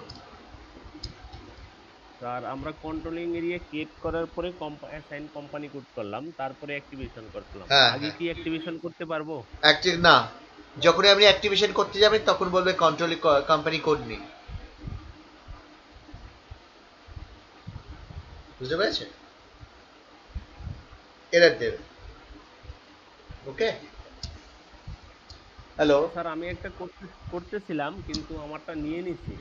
স্যার আমরা কন্ট্রোলিং এরিয়া ক্রিয়েট করার পরে অ্যাসাইন কোম্পানি কোড করলাম, তারপরে অ্যাক্টিভেশন করলাম। হ্যাঁ আগে হ্যাঁ, কি অ্যাক্টিভেশন করতে পারবো? অ্যাক্টিভ না, যখনই আপনি অ্যাক্টিভেশন করতে যাবেন তখন বলবে কন্ট্রোল কোম্পানি কোড নেই। বুঝতে পেরেছেন? এরর দেবে। ওকে, হ্যালো। তো স্যার আমি একটা করতেছিলাম কিন্তু আমারটা নিয়ে নিছি।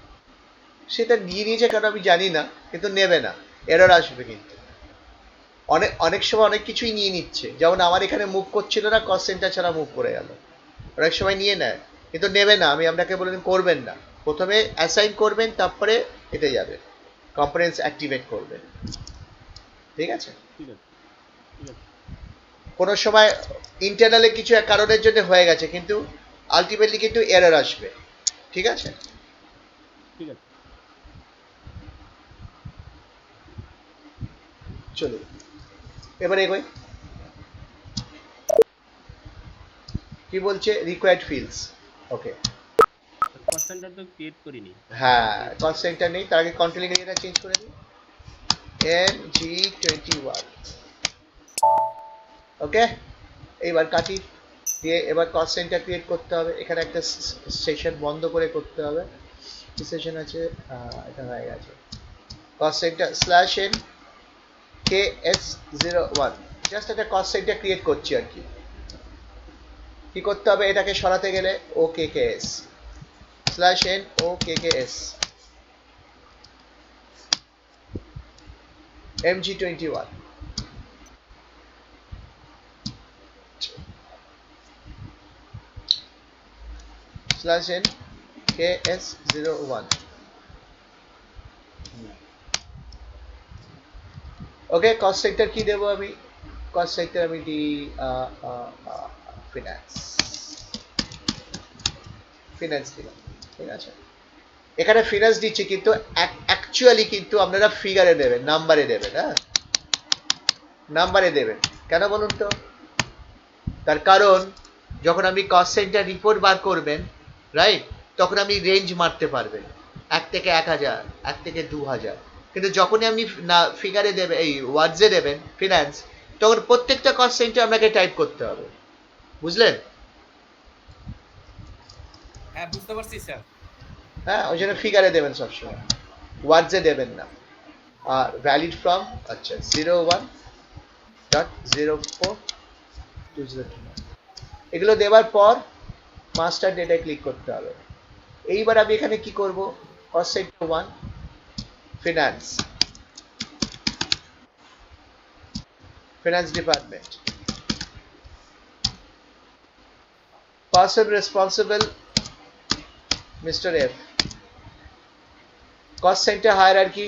সেটা নিয়ে নিয়েছে কেন আমি জানি না, কিন্তু নেবে না, এরর আসবে কিন্তু। অনেক অনেক সময় অনেক কিছুই নিয়ে নিচ্ছে, যেমন আমার এখানে মুভ করছিল না, কস্ট সেন্টার ছাড়া মুভ করে গেল। অনেক সময় নিয়ে নেয় কিন্তু নেবে না, আমি আপনাকে বলে দিন করবেন না। প্রথমে অ্যাসাইন করবেন, তারপরে এতে যাবে, কম্পোনেন্টস অ্যাক্টিভেট করবেন। ঠিক আছে? ঠিক আছে, ঠিক আছে, কোনো সময় ইন্টারনালে কিছু এক কারণের জন্য হয়ে গেছে, কিন্তু আলটিমেটলি কিন্তু এরর আসবে। ঠিক আছে? ঠিক আছে। চলুন এবারে এগোই। কি বলছে? Required fields. Okay, cost center তো ক্রিয়েট করিনি, কস্ট সেন্টার হ্যাঁ, ক্রিয়েট কস্ট করতে হবে। সেন্টার নেই, তার আগে কন্ট্রোলিং এরিয়াটা চেঞ্জ করে দিই, MG21। ওকে, এইবার কাটি দিয়ে এবার কস্ট সেন্টার ক্রিয়েট করতে হবে। এখানে একটা সেশন বন্ধ করে করতে হবে। কি সেশন আছে? এটা হয়ে গেছে। Cost centre slash N KS01, just একটা কস্ট সেন্টার ক্রিয়েট করছি আর কি। কি করতে হবে? এটাকে সরাতে গেলে OKKS slash N OKKS MG21 slash N KS01। ওকে, কস্ট সেক্টর কি দেবো আমি? কস্ট সেক্টর আমি দিই ফিনান্স। ফিনান্স দিলাম। ঠিক আছে, এখানে ফিনান্স দিচ্ছি কিন্তু অ্যাকচুয়ালি কিন্তু আপনারা ফিগারে দেবেন, নাম্বারে দেবেন। হ্যাঁ, নাম্বারে দেবেন। কেন বলুন তো? তার কারণ যখন আপনি কস্ট সেন্টার রিপোর্ট বার করবেন, রাইট, তখন আপনি রেঞ্জ মারতে পারবেন 1 থেকে 1000, 1 থেকে 2000। কিন্তু যখনই আপনি না ফিগারে দেবেন, এই ওয়ার্ডসে দেবেন ফিনান্স, তখন প্রত্যেকটা কস্ট সেন্টার আপনাকে টাইপ করতে হবে। বুঝলেন? হ্যাঁ বুঝতে পারছি স্যার। হ্যাঁ, ওই ঠিক জন্য আছে, ফিগারে দেবেন সবসময়, ওয়ার্ডসে দেবেন না। আর ভ্যালিড ফ্রম, আচ্ছা, 01.042029, এগুলো দেওয়ার পর মাস্টার ডেটায় ক্লিক করতে হবে। এইবার আমি এখানে কি করব? Cost centre 1, finance, finance department, person responsible mister F, cost centre hierarchy,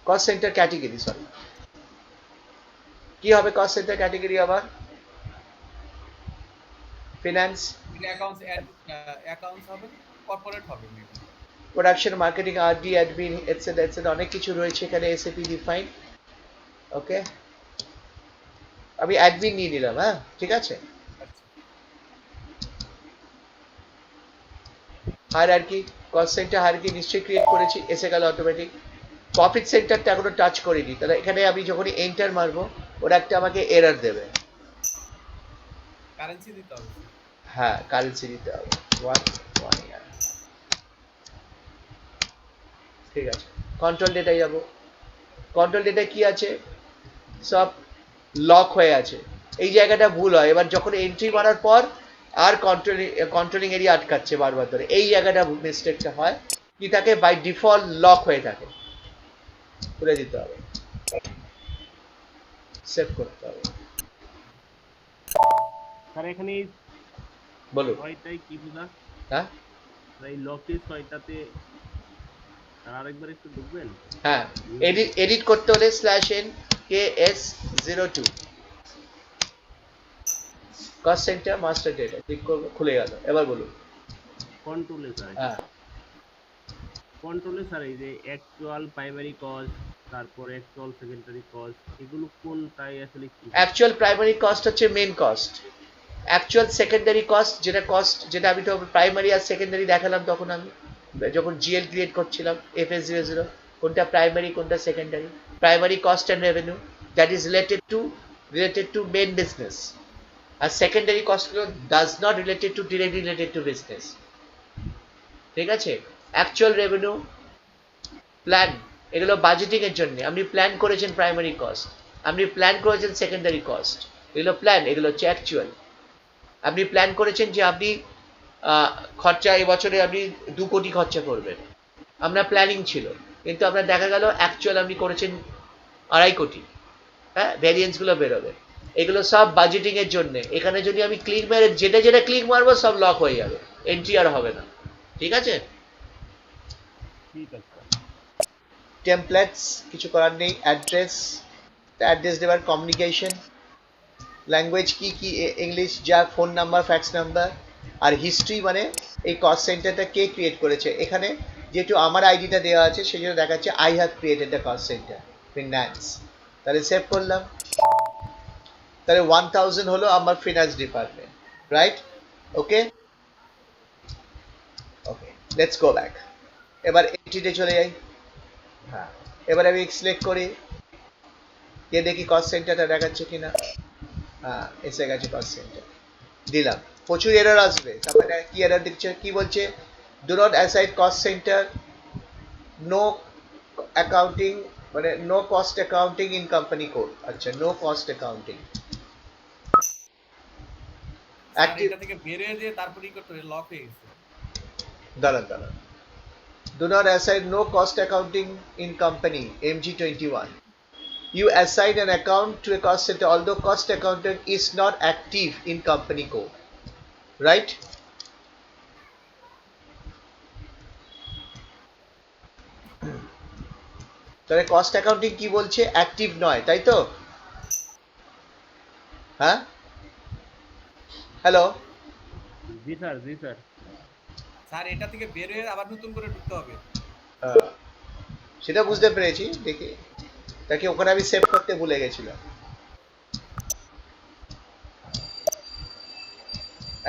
cost centre category, sorry, কি হবে কস্ট সেন্টার ক্যাটেগরি আবার? ফিনান্স, এটা অ্যাকাউন্টস অ্যাকাউন্টস হবে, কর্পোরেট হবে maybe. Production, marketing, RD, admin, etcetera etcetera, অনেক কিছু রয়েছে এখানে। SAP define. ওকে, আমি অ্যাডমিন নিয়ে নিলাম। হ্যাঁ, ঠিক আছে। আচ্ছা হায়ারার্কি, কস্ট সেন্টার হায়ারার্কি নিশ্চয়ই ক্রিয়েট করেছি, এসে গেল অটোমেটিক। প্রফিট সেন্টারটা এখনো টাচ করিনি, তাহলে এখানে আমি যখনই এন্টার মারবো ওরা একটা আমাকে এরর দেবে। কারেন্সি দিতে হবে স্যার। হ্যাঁ, কারেন্সি দিতে হবে, 1 ইয়ার। ঠিক আছে, কন্ট্রোল ডেটায় যাব। কন্ট্রোল ডেটায় কি আছে? সব লক হয়ে আছে। এই জায়গাটা ভুল হয়, এবার যখন এন্ট্রি মারার পর আর কন্ট্রোলিং এরিয়া আটকাচ্ছে বারবার ধরে, এই জায়গাটা মিস্টেকটা হয়, কি থাকে বাই ডিফল্ট লক হয়ে থাকে, খুলে দিতে হবে, সেভ করতে হবে। স্যার এখানে এই বলুন। ছয়টাই কি বোঝা? হ্যাঁ এই লকের ছয়টাতে স্যার আরেকবার একটু ঢুকবেন? হ্যাঁ, এডিট করতে হলে /NKS02 cost centre master data click করবো, খুলে গেল। এবার বলুন। কন্ট্রোলে স্যার, হ্যাঁ, কন্ট্রোলে স্যার এই যে অ্যাকচুয়াল প্রাইমারি কস্ট, তারপর অ্যাকচুয়াল সেকেন্ডারি কস্ট, এগুলো কোনটাই আসলে কি বোঝায়? অ্যাকচুয়াল প্রাইমারি কস্ট হচ্ছে main cost, actual secondary cost যেটা আমি তো প্রাইমারি আর সেকেন্ডারি দেখালাম তখন, আমি যখন জিএল ক্রিয়েট করছিলাম FS00, কোনটা প্রাইমারি কোনটা secondary. Primary cost and revenue, that is related to main business, আর সেকেন্ডারি কস্টগুলো does not directly related to business. ঠিক আছে, অ্যাকচুয়াল রেভিনিউ, প্ল্যান, এগুলো বাজেটিং এর জন্য। আপনি প্ল্যান করেছেন প্রাইমারি কস্ট, আপনি প্ল্যান করেছেন সেকেন্ডারি কস্ট, এগুলো প্ল্যান, এগুলো হচ্ছে অ্যাকচুয়াল। আপনি প্ল্যান করেছেন যে আপনি খরচা এবছরে আপনি 2 কোটি খরচা করবেন, আপনার প্ল্যানিং ছিল, কিন্তু আপনার দেখা গেল অ্যাকচুয়াল আপনি করেছেন 2.5 কোটি। হ্যাঁ, ভ্যারিয়েন্স গুলো বেরোবে, এগুলো সব বাজেটিং এর জন্য। এখানে যদি আমি ক্লিক মেরে যেটা ক্লিক মারবো সব লক হয়ে যাবে, এন্ট্রি আর হবে না। ঠিক আছে, ঠিক আছে স্যার। টেমপ্লেটস কিছু করার নেই। অ্যাড্রেস দেবার, কমিউনিকেশন ল্যাঙ্গুয়েজ কি কি, ইংলিশ, যা ফোন নাম্বার, ফ্যাক্স নাম্বার, আর হিস্ট্রি মানে এই কস্ট সেন্টারটা কে ক্রিয়েট করেছে। এখানে যেহেতু আমার আইডিটা দেওয়া আছে সেই জন্য দেখাচ্ছে I have created the cost centre finance. তাহলে সেভ করলাম, তাহলে 1000 হলো আমার finance department, right? Okay okay, let's go back. এবার এন্ট্রিতে চলে যাই। হ্যাঁ, এবার আমি সিলেক্ট করি, কে দেখি কস্ট সেন্টারটা দেখাচ্ছে কিনা। হ্যাঁ, এসে গেছে কস্ট সেন্টার, দিলাম। প্রচুর এরর আসবে, তারপরে কি এরর দিচ্ছে, কি বলছে, do not assign cost center, no accounting, মানে no cost accounting in company code. আচ্ছা, no cost accounting sir active. এটা থেকে বের হয়ে যেয়ে তারপরেই করতে হবে, লক হয়ে গেছে। দাঁড়ান, do not assign no cost accounting in company MG21. You assign an account to a cost center although cost accountant is not active in company code, right? তাহলে কস্ট অ্যাকাউন্টিং কি বলছে, অ্যাক্টিভ নয়, তাই তো? হ্যাঁ, হ্যালো, জি স্যার, জি স্যার। স্যার এটা থেকে বের হয়ে আবার নতুন করে ঢুকতে হবে। সেটা বুঝতে পেরেছি, দেখি তাকে ওখানে আমি সেভ করতে ভুলে গেছিলাম,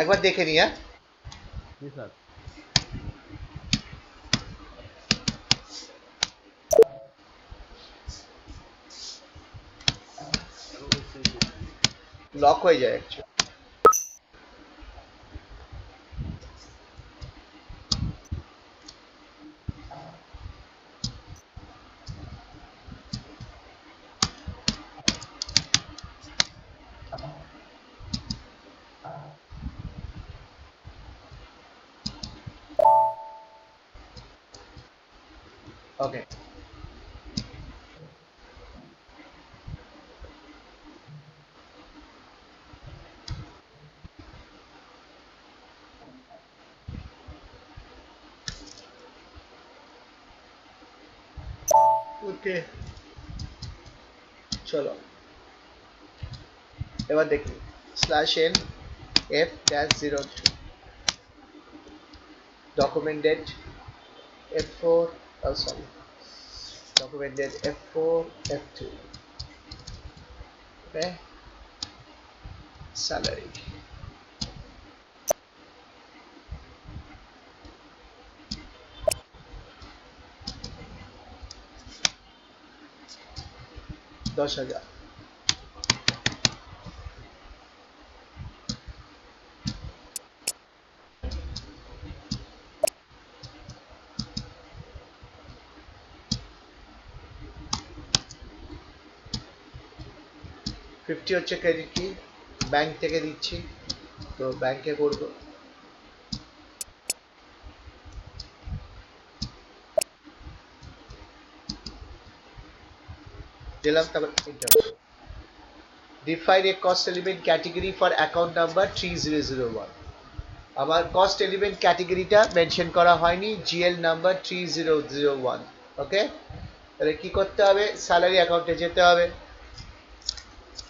একবার দেখে নি। হ্যাঁ, জি স্যার। স্যার ওয়েবসাইট দেখি। লক হয়ে যায় অ্যাকচুয়ালি। ওকে, ওকে, চলো এবার দেখি /NF-02 document date F4, oh sorry, document date F4 F2, okay, salary, $10,000। 50 হচ্ছে ক্রেডিট কি, ব্যাংক থেকে দিচ্ছি, তো ব্যাংকে করব। দিলাম, তারপর enter. Define a cost element category for account number 3001। আমার কস্ট এলিমেন্ট ক্যাটেগরিটা মেনশন করা হয়নি, জিএল নাম্বার 3001। ওকে, তাহলে কি করতে হবে, স্যালারি অ্যাকাউন্টে যেতে হবে।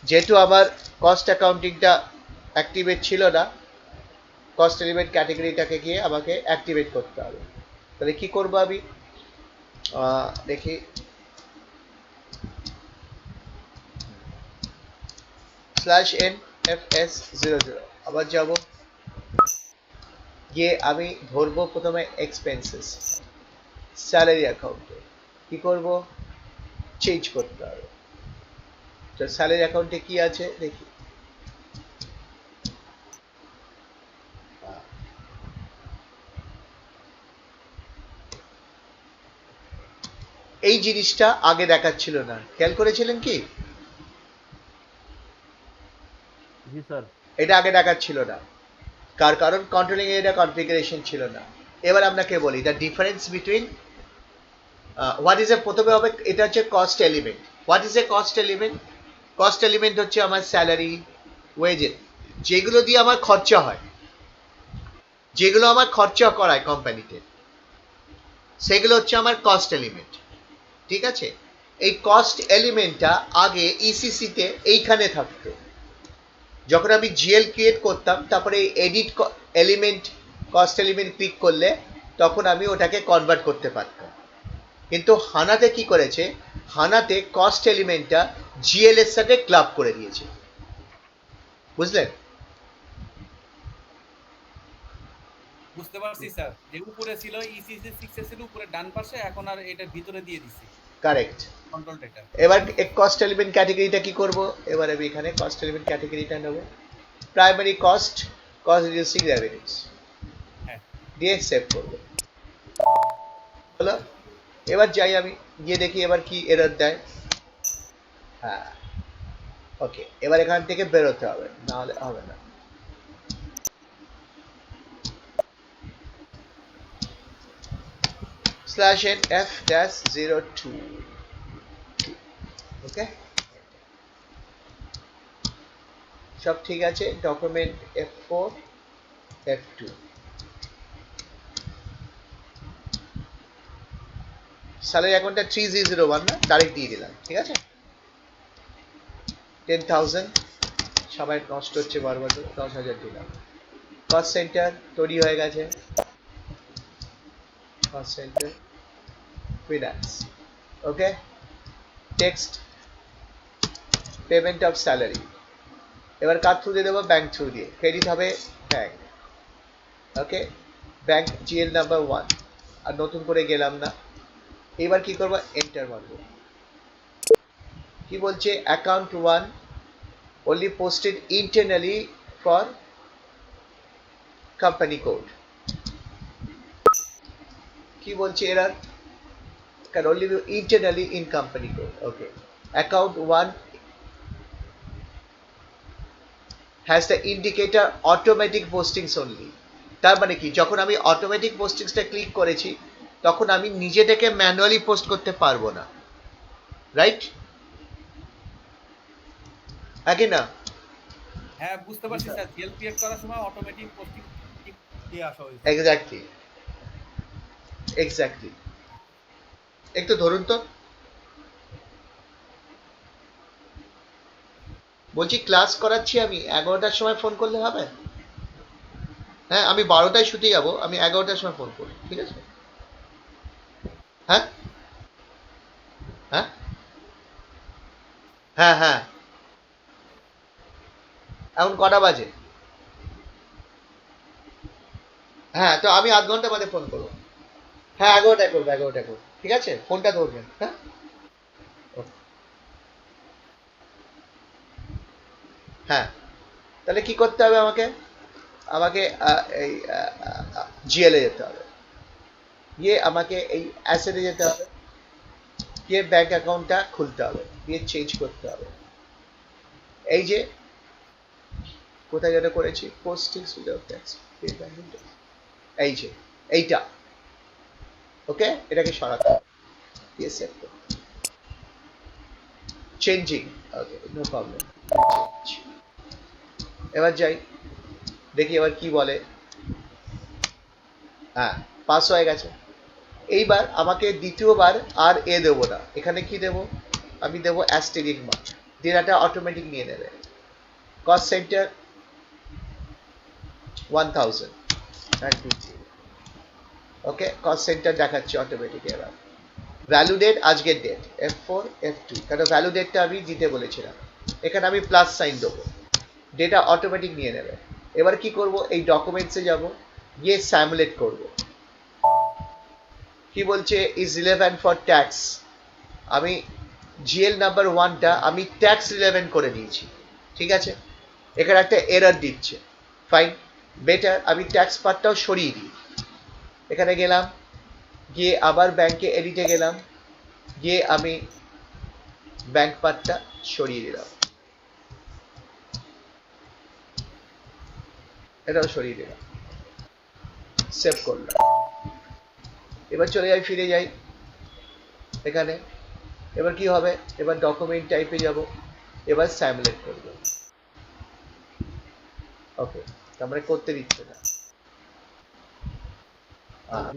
যেহেতু আমার কস্ট অ্যাকাউন্টিংটা অ্যাক্টিভেট ছিল না, কস্ট এলিমেন্ট ক্যাটেগরিটাকে গিয়ে আমাকে অ্যাক্টিভেট করতে হবে। তাহলে কি করবো আমি, দেখি, /NFS00 আবার যাব, গিয়ে আমি ধরবো প্রথমে এক্সপেন্সেস, স্যালারি অ্যাকাউন্টে কি করব, চেঞ্জ করতে হবে। তো স্যালারি অ্যাকাউন্টে কি আছে দেখি, এই জিনিসটা আগে দেখাচ্ছিল না, খেয়াল করেছিলেন কি? জি স্যার। এটা আগে দেখাচ্ছিল না, কারণ কন্ট্রোলিং এরিয়া কনফিগারেশন ছিল না। এবার আপনাকে বলি the difference between what is a, প্রথমে হবে এটা হচ্ছে cost element. What is a cost element? Cost element হচ্ছে আমার স্যালারি, ওয়েজেস, যেগুলো দিয়ে আমার খরচা হয়, যেগুলো আমার খরচা করায় কোম্পানিতে, সেগুলো হচ্ছে আমার কস্ট এলিমেন্ট। ঠিক আছে, এই কস্ট এলিমেন্টটা আগে ইসিসিতে এইখানে থাকতো। যখন আমি জিএল ক্রিয়েট করতাম, তারপরে edit element, cost element click করলে তখন আমি ওটাকে কনভার্ট করতে পারতাম। কিন্তু হানাতে কি করেছে, হানাতে কস্ট এলিমেন্টটা জিএল এর সাথে ক্লাব করে দিয়েছে, বুঝলেন? বুঝতে পারছি স্যার, যে উপরে ছিল ইসিসি 6 এর উপরে ডান পাশে, এখন আর এটা ভিতরে দিয়ে দিছি কারেক্ট। Control data. এবার কস্ট এলিমেন্ট ক্যাটাগরিটা কি করব, এবার আমি এখানে কস্ট এলিমেন্ট ক্যাটাগরিটা নেব, primary cost, cost reducing revenues হ্যাঁ, দিয়ে সেভ করব। হলো, এবার যাই আমি, গিয়ে দেখি এবার কি এরর দেয়। হ্যাঁ, ওকে, এবার এখান থেকে বেরোতে হবে, নাহলে হবে না। /NF-02, ওকে, সব ঠিক আছে। ডকুমেন্ট F4 F2, স্যালারি অ্যাকাউন্টটা 3001 না, ডাইরেক্ট দিয়ে দিলাম, ঠিক আছে। 10,000 সবাই নষ্ট হচ্ছে বারবার, 10,000 দিলাম। কস্ট সেন্টার তৈরি হয়ে গেছে, cost centre finance, okay. Text payment of salary, এবার কার থ্রু দিয়ে দেবো, ব্যাংক থ্রু দিয়ে, ক্রেডিট হবে ব্যাংক, ওকে। ব্যাংক জিএল নাম্বার 1, আর নতুন করে গেলাম না। এবার কি করবো, এন্টার মারবো। কি বলছে, account 1 only posted internally for company code, কি বলছে এরা, can only be internally in company code, okay. Account 1 has the indicator automatic postings only, তার মানে কি, যখন আমি অটোমেটিক পোস্টিংসটা ক্লিক করেছি, তখন আমি নিজে থেকে ম্যানুয়ালি পোস্ট করতে পারবো না, রাইট? আগে না, হ্যাঁ বুঝতে পারছি স্যার, জিএল ক্রিয়েট করার সময় অটোমেটিক পোস্টিং দিয়ে আসা হয়েছে। Exactly, exactly. একটু ধরুন তো, বলছি ক্লাস করাচ্ছি আমি, 11টার সময় ফোন করলে হবে? হ্যাঁ, আমি 12টায় শুতে যাবো, আমি 11টার সময় ফোন করবো, ঠিক আছে? হ্যাঁ, হ্যাঁ, হ্যাঁ, হ্যাঁ, এখন কটা বাজে? হ্যাঁ, তো আমি আধ ঘন্টা বাদে ফোন করবো। হ্যাঁ, 11টায় করবো, 11টায় করবো, ঠিক আছে, ফোনটা ধরবেন, হ্যাঁ। Okay. হ্যাঁ, তাহলে কি করতে হবে আমাকে, আমাকে এই জিএলএ যেতে হবে, গিয়ে আমাকে এই অ্যাসেটে যেতে হবে, গিয়ে ব্যাংক অ্যাকাউন্টটা খুলতে হবে, গিয়ে চেঞ্জ করতে হবে। এই যে কোথায় যেটা করেছি, পোস্টিংস উইদাউট ট্যাক্স, এই যে এইটা, ওকে, এটাকে সরাতে হবে, yes changing, okay no problem. এবার যাই, দেখি এবার কি বলে। হ্যাঁ, পাস হয়ে গেছে। এইবার আমাকে দ্বিতীয়বার আর এ দেবো না, এখানে কি দেবো, আমি দেবো অ্যাস্টেরিক মার্ক, ডেটাটা অটোমেটিক নিয়ে নেবে। Cost center 1000 and 2 okay, cost centre দেখাচ্ছে অটোমেটিক। এবার ভ্যালু ডেট আজকের ডেট F4 F2, কারণ ভ্যালু ডেটটা আমি দিতে বলেছিলাম, এখানে আমি প্লাস সাইন দেবো, ডেটা অটোমেটিক নিয়ে নেবে। এবার কি করব, এই ডকুমেন্টসে যাব, গিয়ে স্যামুলেট করব। কি বলছে, ইজ রিলেভেন্ট ফর ট্যাক্স, আমি জিএল নাম্বার 1টা আমি ট্যাক্স রিলেভেন্ট করে দিয়েছি, ঠিক আছে। এখানে একটা এরর দিচ্ছে, ফাইন, বেটার আমি ট্যাক্স পার্টটাও সরিয়ে দিই। এখানে গেলাম, গিয়ে আবার ব্যাংকে এডিটে গেলাম, গিয়ে আমি ব্যাংক পার্টটা সরিয়ে দিলাম, এটাও সরিয়ে দিলাম, সেভ করলাম। এবার চলে যাই, ফিরে যাই এখানে। এবার কি হবে, এবার ডকুমেন্ট টাইপে যাব, এবার স্যামুলেট করব। ওকে, তারপরে করতে দিচ্ছে না,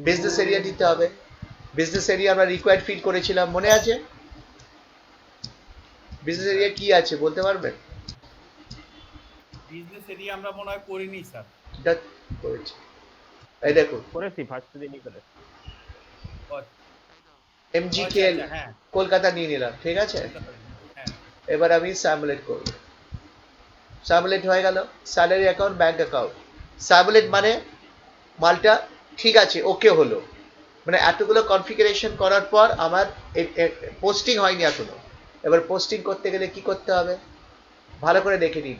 বিজনেস এরিয়া দিতে হবে। বিজনেস এরিয়া আমরা রিকোয়ার্ড ফিল করেছিলাম, মনে আছে? বিজনেস এরিয়া কি আছে বলতে পারবেন? বিজনেস এরিয়া আমরা মনে হয় করিনি স্যার। এটা করেছি, এই দেখুন করেছি, ফার্স্ট দিনই করে। এমজিকে আচ্ছা হ্যাঁ, কলকাতা নিয়ে নিলাম, ঠিক আছে। কলকাতা, হ্যাঁ। এবার আমি স্যামুলেট করব, স্যামুলেট হয়ে গেল, স্যালারি অ্যাকাউন্ট, ব্যাংক অ্যাকাউন্ট। স্যামুলেট মানে মালটা ঠিক আছে, ওকে হলো, মানে এতগুলো কনফিগারেশন করার পর আমার পোস্টিং হয়নি এখনো। এবার পোস্টিং করতে গেলে কি করতে হবে, ভালো করে দেখে নিন,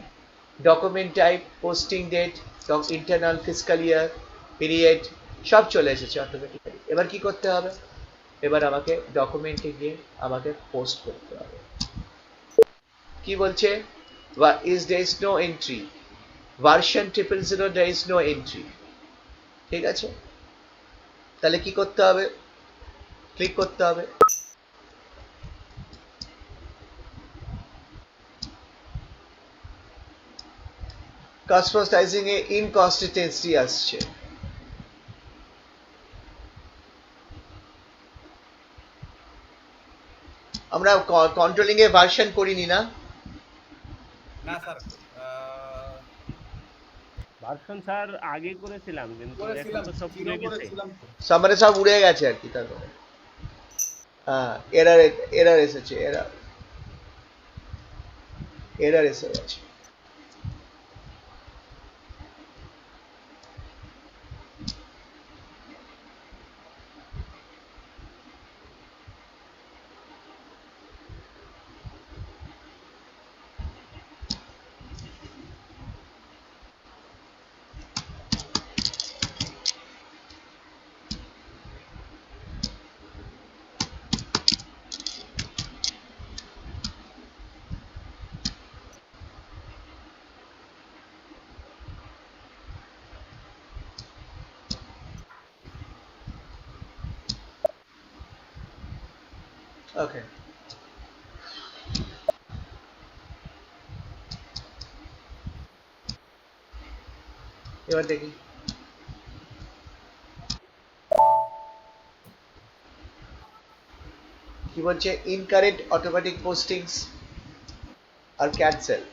document type, posting date, internal fiscal year, period, সব চলে এসেছে অটোমেটিক্যালি। এবার কি করতে হবে, এবার আমাকে ডকুমেন্টে গিয়ে আমাকে পোস্ট করতে হবে। কি বলছে, is there is no entry, version 000 there is no entry, ঠিক আছে। তাহলে কি করতে হবে, ক্লিক করতে হবে, কাস্টমাইজিং এ ইনকনসিস্টেন্সি আসছে। আমরা কন্ট্রোলিং এ ভার্সন করিনি না? না স্যার, ভার্সন স্যার আগে করেছিলাম, কিন্তু এখন করেছিলাম, তো সব জিরো ভুলে গেছে। করেছিলাম তো। সামনে সব উড়ে গেছে আর কি, তারপরে হ্যাঁ, এরার, এরার এসেছে, এরার, এরার এসে গেছে। ওকে, এবার দেখি কি বলছে, ইনকারেক্ট অটোমেটিক পোস্টিংস আর ক্যান্সেল।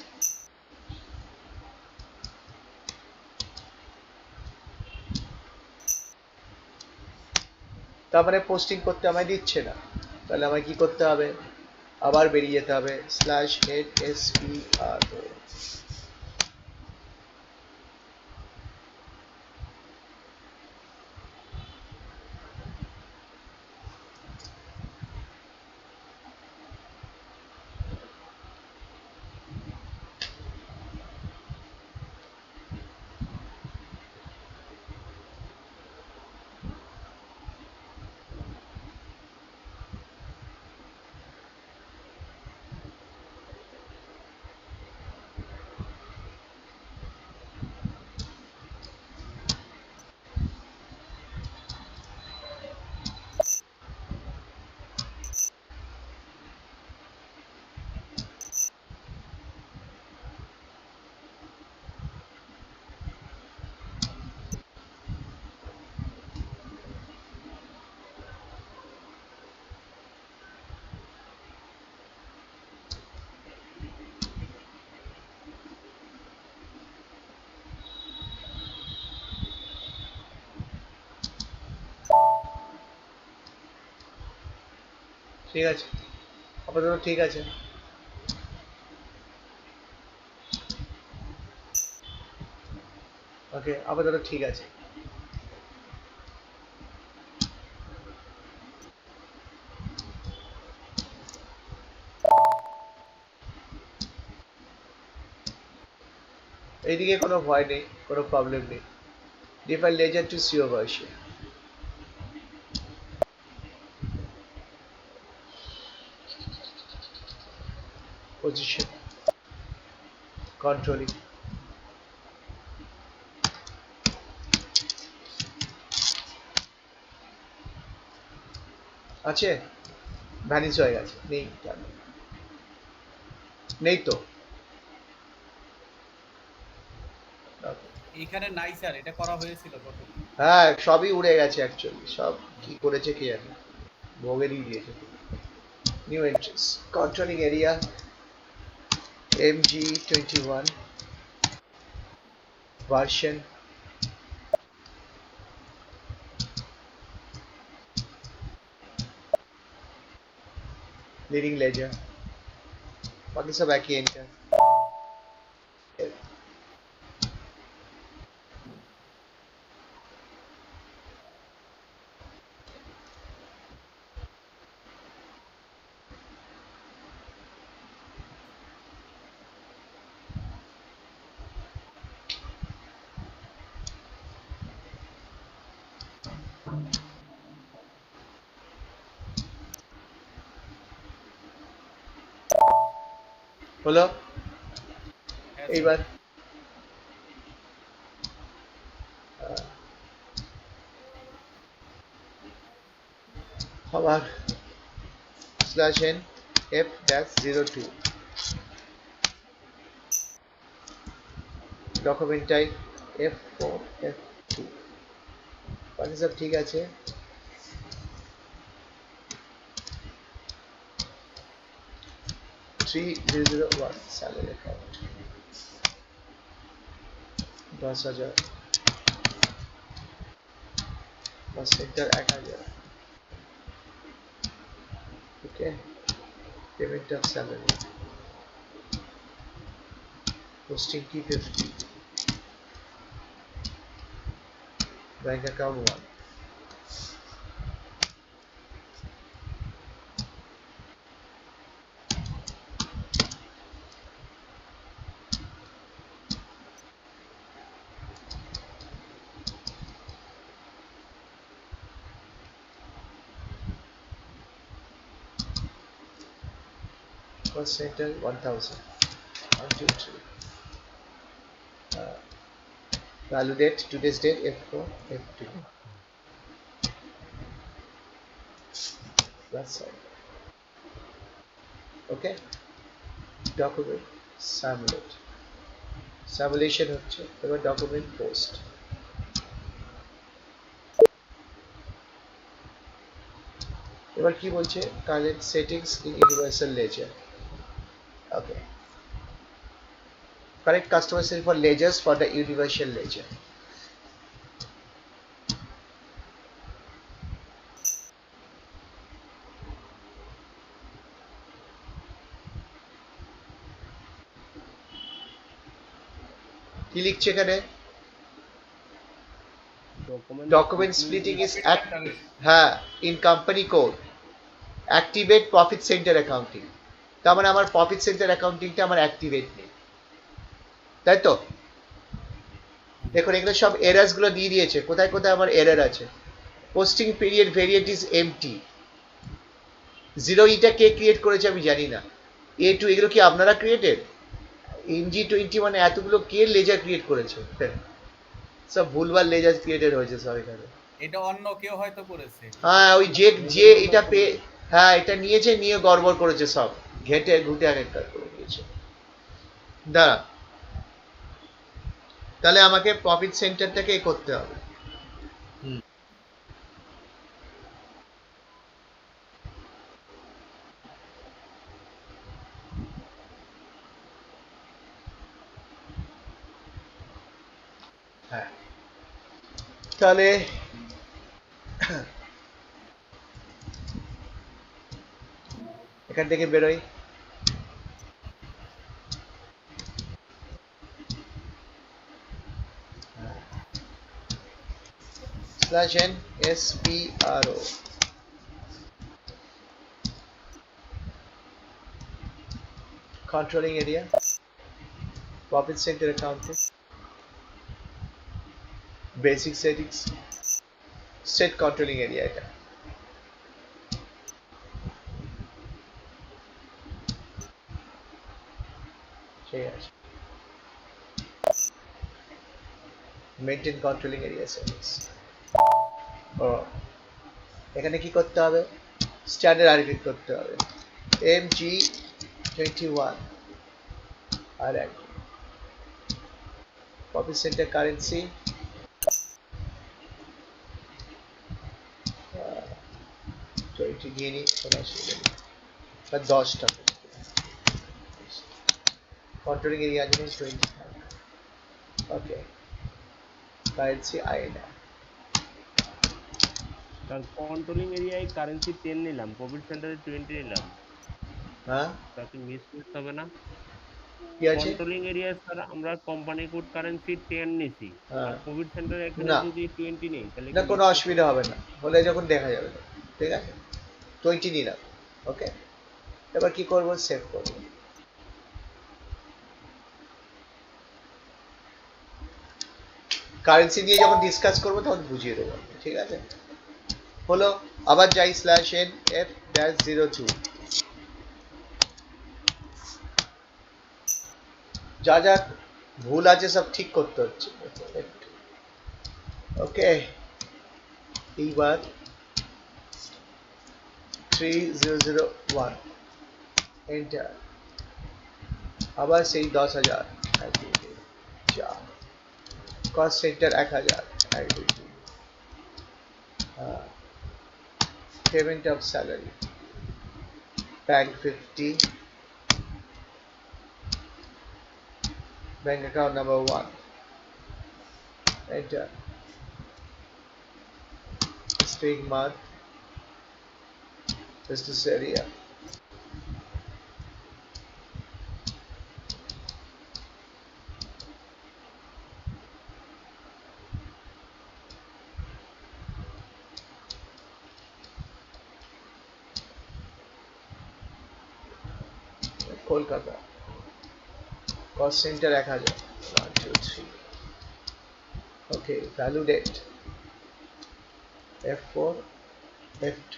তার মানে পোস্টিং করতে আমায় দিচ্ছে না, তাহলে আমায় কি করতে হবে, আবার বেরিয়ে যেতে হবে, স্ল্যাশ হেড SPR। ঠিক আছে, আপাতত ঠিক আছে। ওকে, আপাতত ঠিক আছে। এইদিকে কোনো ভয় নেই, কোনো প্রবলেম নেই। Differ ledger to CO version, position, controlling. আছে, ভ্যানিশ হয়ে গেছে, নেই কেন? নেই তো। এইখানে নাই স্যার, এটা করা হয়েছিল টোটালি। হ্যাঁ, সবই উড়ে গেছে অ্যাকচুয়ালি, সব কি করেছে কে জানে, ভোগেরই দিয়েছে। New entries, controlling area MG21 version, leading ledger, बाकी सब एक ही इनका। হলো হ্যাঁ স্যার। এইবার আবার /n f-02 document type f4 f2, বাকি সব ঠিক আছে। 3001 salary account 10,000, cost centre 1,000। Okay, payment of salary, posting কি 50, bank account 1, cost center 1,000, 1 2 3, value date today's date f4 f2, that's all. Okay, document simulate, simulation হচ্ছে, এবার ডকুমেন্ট পোস্ট। এবার কি বলছে, current settings in universal ledger. Okay, correct customer setting for ledgers for the universal ledger. কি লিখছে এখানে, document splitting is হ্যাঁ in company code activate profit center accounting, তার মানে আমার প্রফিট সেন্টার অ্যাকাউন্টিংটা আমার অ্যাক্টিভেট নেই, তাই তো? দেখুন এগুলো সব এরার্স গুলো দিয়ে দিয়েছে, কোথায় কোথায় আমার এরর আছে। Posting period variant is empty, zero eta K create করেছে আমি জানি না, A2 এগুলো কি আপনারা ক্রিয়েটেড? MG21 এতগুলো কে লেজার ক্রিয়েট করেছে? সব ভুলভাল লেজার ক্রিয়েটেড হয়েছে সব এখানে। এটা অন্য কেউ হয়তো করেছে। হ্যাঁ, ওই যে যে এটা হ্যাঁ এটা নিয়েছে, নিয়ে গড়বড় করেছে, সব ঘেটে ঘুটে এক কাজ করে দিয়েছে। দাঁড়া, তাহলে আমাকে প্রফিট সেন্টারটাকে করতে হবে। হ্যাঁ, তাহলে এখান থেকে বেরোই। Slash N S P R ও, কন্ট্রোলিং এরিয়া, প্রফিট সেন্টার অ্যাকাউন্টে, basic settings, set controlling area. এটা ঠিক আছে, মেনটেন কন্ট্রোলিং এরিয়া সেটিংস। ও এখানে কি করতে হবে, স্ট্যান্ডার্ড আর ক্লিক করতে হবে, MG21 আর এক, প্রফিট সেন্টার কারেন্সি 20 দিয়ে নিই, 10 টাকা, কন্ট্রোলিং এরিয়া আছে 20, ওকে, কারেন্সি INR। তার কন্ট্রোলিং এরিয়ায় কারেন্সি 10 নিলাম, প্রফিট সেন্টারে 20 নিলাম, হ্যাঁ তা কি মিস করতে হবে না? কি আছে, কন্ট্রোলিং এরিয়া স্যার আমরা কোম্পানি কোড কারেন্সি 10 নিছি, আর হ্যাঁ প্রফিট সেন্টার এখানে না যদি 20 নেই তাহলে না কি কোনো মিস করতে অসুবিধা হবে? হবে না, হলে যখন দেখা যাবে না, ঠিক আছে, 20 নিলাম, ওকে। এবার কি করব, সেভ করব। কারেন্সি নিয়ে যখন ডিসকাস করবো তখন বুঝিয়ে দেবো, ঠিক আছে। হলো, আবার যাই /NF-02, যা যা ভুল আছে সব ঠিক করতে হচ্ছে, ওকে। এইবার 3001 এন্টার, আবার সেই 10,000, 1 2 3 4, cost center 1000, 1 2 3, payment of salary, bank 50, bank account number 1, enter, string mark, business area, Kolkata, cost center 1000, 1 2 3, okay, value date F4 F2,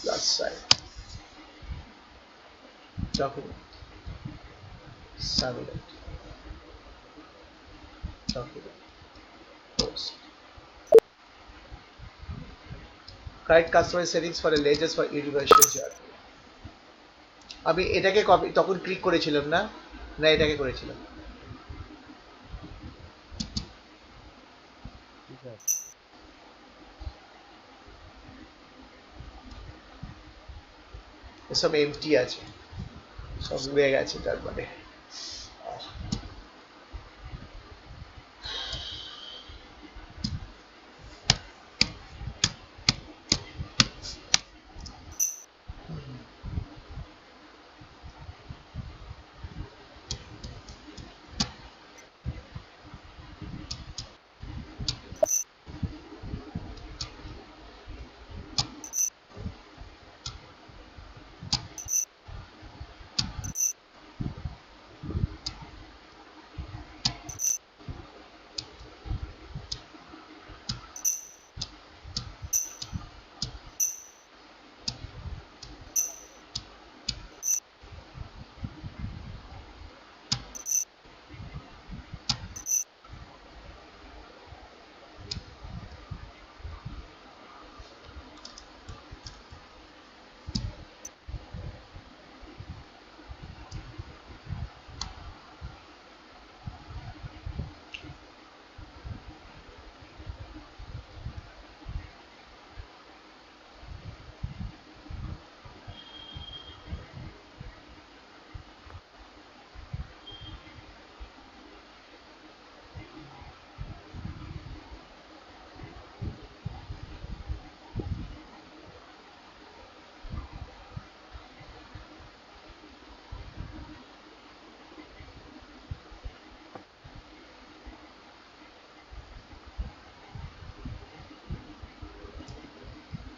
plus sign, document, submit, document, post, correct customer settings for the latest for universal journey। আমি এটাকে কপি তখন ক্লিক করেছিলাম না, না এটাকে করেছিলাম, কি স্যার? এসব এমটি আছে, সব উড়ে গেছে তার মানে।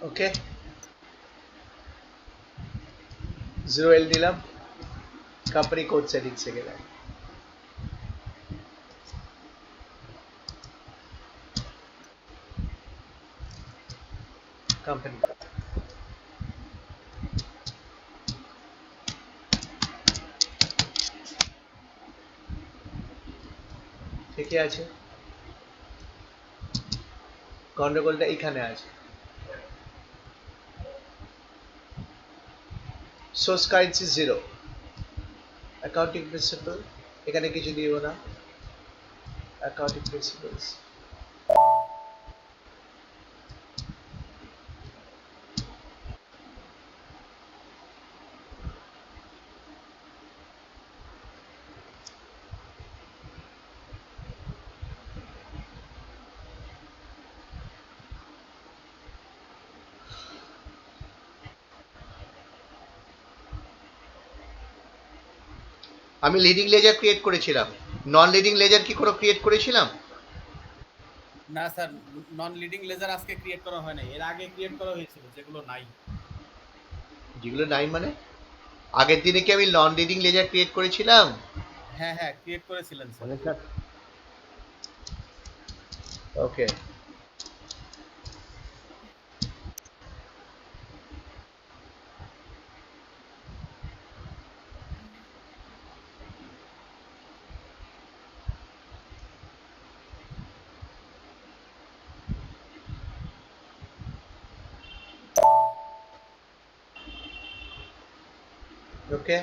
ওকে, 0L নিলাম, কোম্পানি কোড সেটিংসে গেলাম, কোম্পানি ঠিকই আছে, গন্ডগোলটা এখানে আছে। সোর্স কারেন্সি 0, অ্যাকাউন্টিং প্রিন্সিপাল এখানে কিছু দিব না, অ্যাকাউন্টিং প্রিন্সিপালস আমি লিডিং লেজার ক্রিয়েট করেছিলাম, নন লিডিং লেজার কি কোনো ক্রিয়েট করেছিলাম? না স্যার, নন লিডিং লেজার আজকে ক্রিয়েট করা হয় নাই, এর আগে ক্রিয়েট করা হয়েছিল যেগুলো নাই। যেগুলো নাই মানে আগের দিনে কি আমি নন লিডিং লেজার ক্রিয়েট করেছিলাম? হ্যাঁ হ্যাঁ ক্রিয়েট করেছিলেন স্যার। মানে স্যার ওকে, ওকে,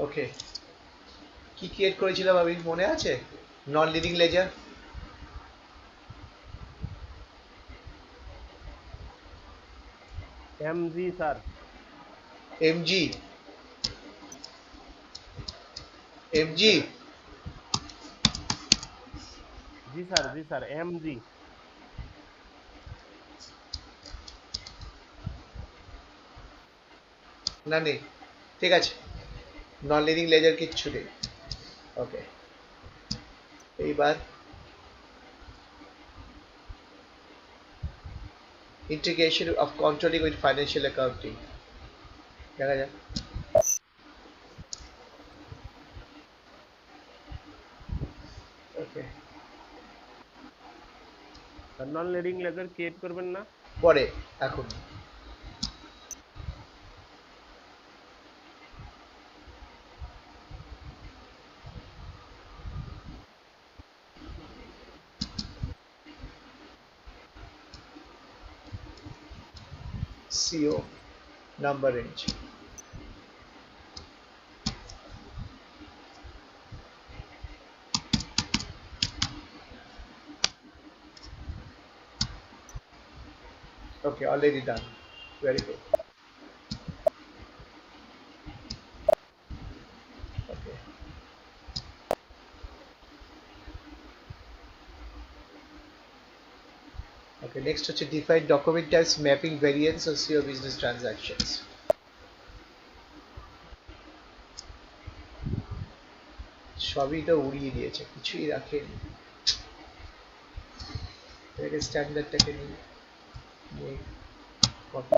ওকে, কি ক্রিয়েট করেছিলাম আমি মনে আছে? Non leading ledger MG sir. MG, MG জি স্যার এমজি। না নেই, ঠিক আছে, নন লিডিং লেজার কিচ্ছু নেই। ওকে, এইবার integration of controlling with financial accounting দেখা যাক। Okay, non leading ledger create করবেন না? পরে, এখন CO number range, okay, already done, very good. Okay, okay, next হচ্ছে define document types mapping variance of CO business transactions. সবই তো উড়িয়ে দিয়েছে, কিছুই রাখেনি, এটাকে স্ট্যান্ডার্ডটাকে নিয়ে copy.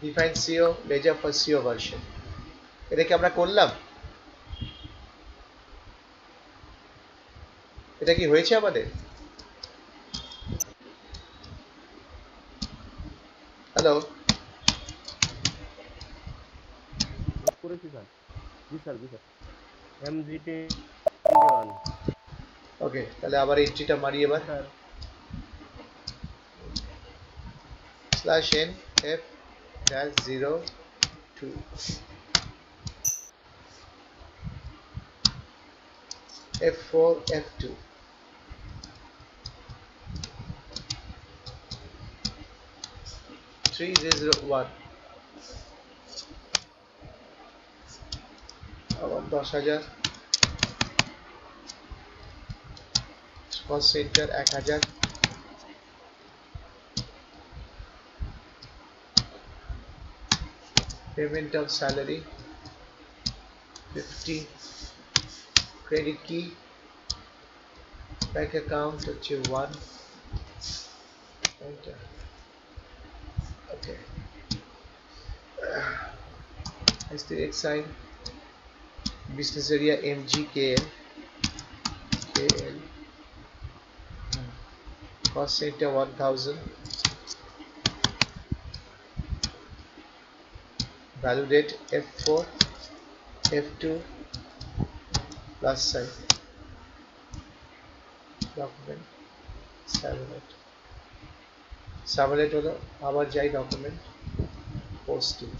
Define CO ledger for CO version. এটা কি আমরা করলাম? এটা কি হয়েছে আমাদের? হ্যালো, করেছি স্যার। জি স্যার, জি স্যার। MG21। ওকে, তাহলে আবার এন্ট্রিটা মারি জি এবার। Sir. Slash N F dash 02 F4 F2 3001 আবার 10,000, cost centre 1,000, payment of salary 50, credit কি, ব্যাংক অ্যাকাউন্ট হচ্ছে 1, ওকে, Asterisk sign, business area MGKL, KL, cost center 1000, value date F4, F2, plus sign, document, submit, submit হলো আবার যাই document, posting,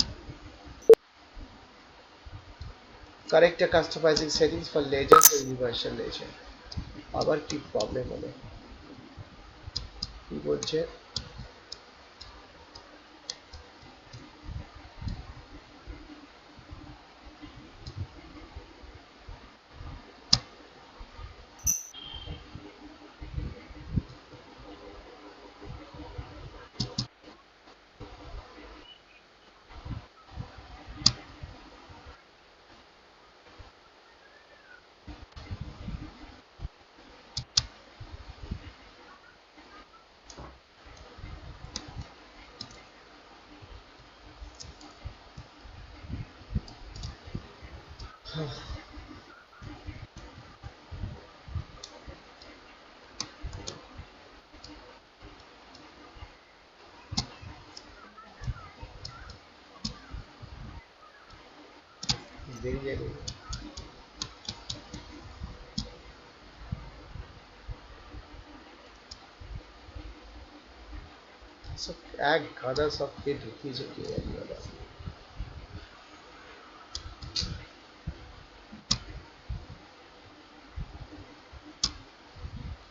correct the customizing settings for ledger and universal ledger, আবার কি প্রবলেম হলো, কি বলছে, বেরিয়ে যাবে, সব এক গাদা সবকে ঢুকিয়েছে কে এক গাদা,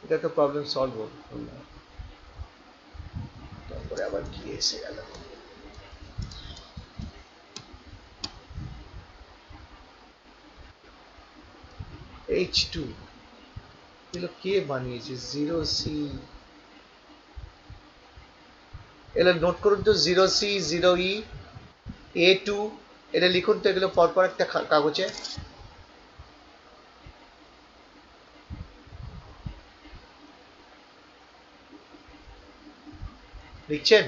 এটা তো প্রবলেম সলভ হলো না, তারপরে আবার কি এসে গেল, H2 এগুলো কে বানিয়েছে, 0C, এগুলো নোট করুন তো, 0C 0E A2, এটা লিখুন তো এগুলো পরপর একটা কাগজে, লিখছেন?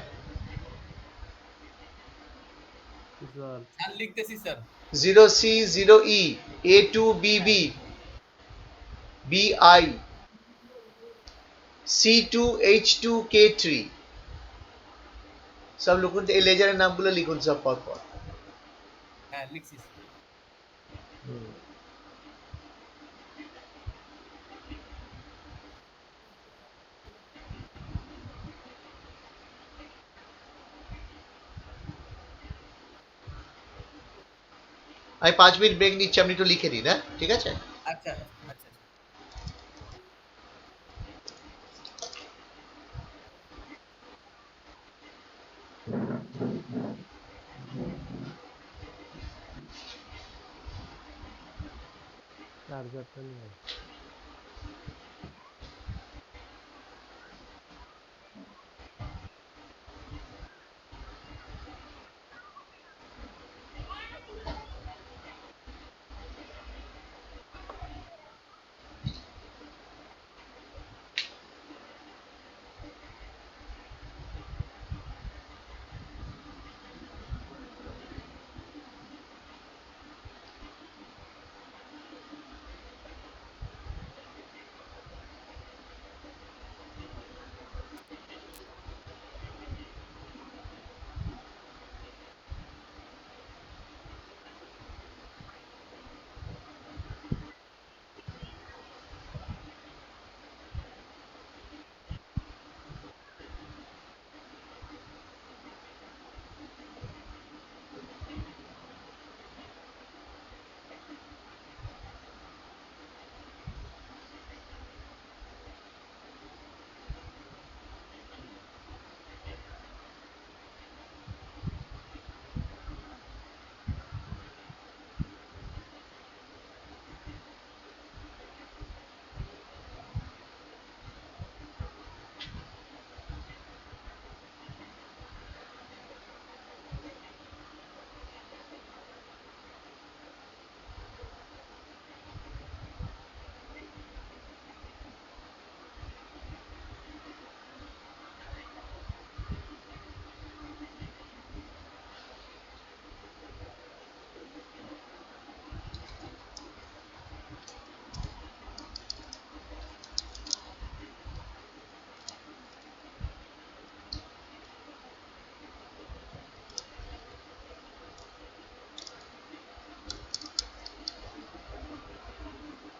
জি স্যার। স্যার লিখতেছি sir. 0C 0E A2 BB হ্যাঁ BI C2 H2 K3, সব লিখুন তো, এই লেজারের নামগুলো লিখুন সব পরপর। হ্যাঁ লিখছি। আমি 5 মিনিট ব্রেক নিচ্ছি, আপনি একটু লিখে দিন, হ্যাঁ ঠিক আছে। আচ্ছা আচ্ছা। চার্জারটা নিয়ে আয়।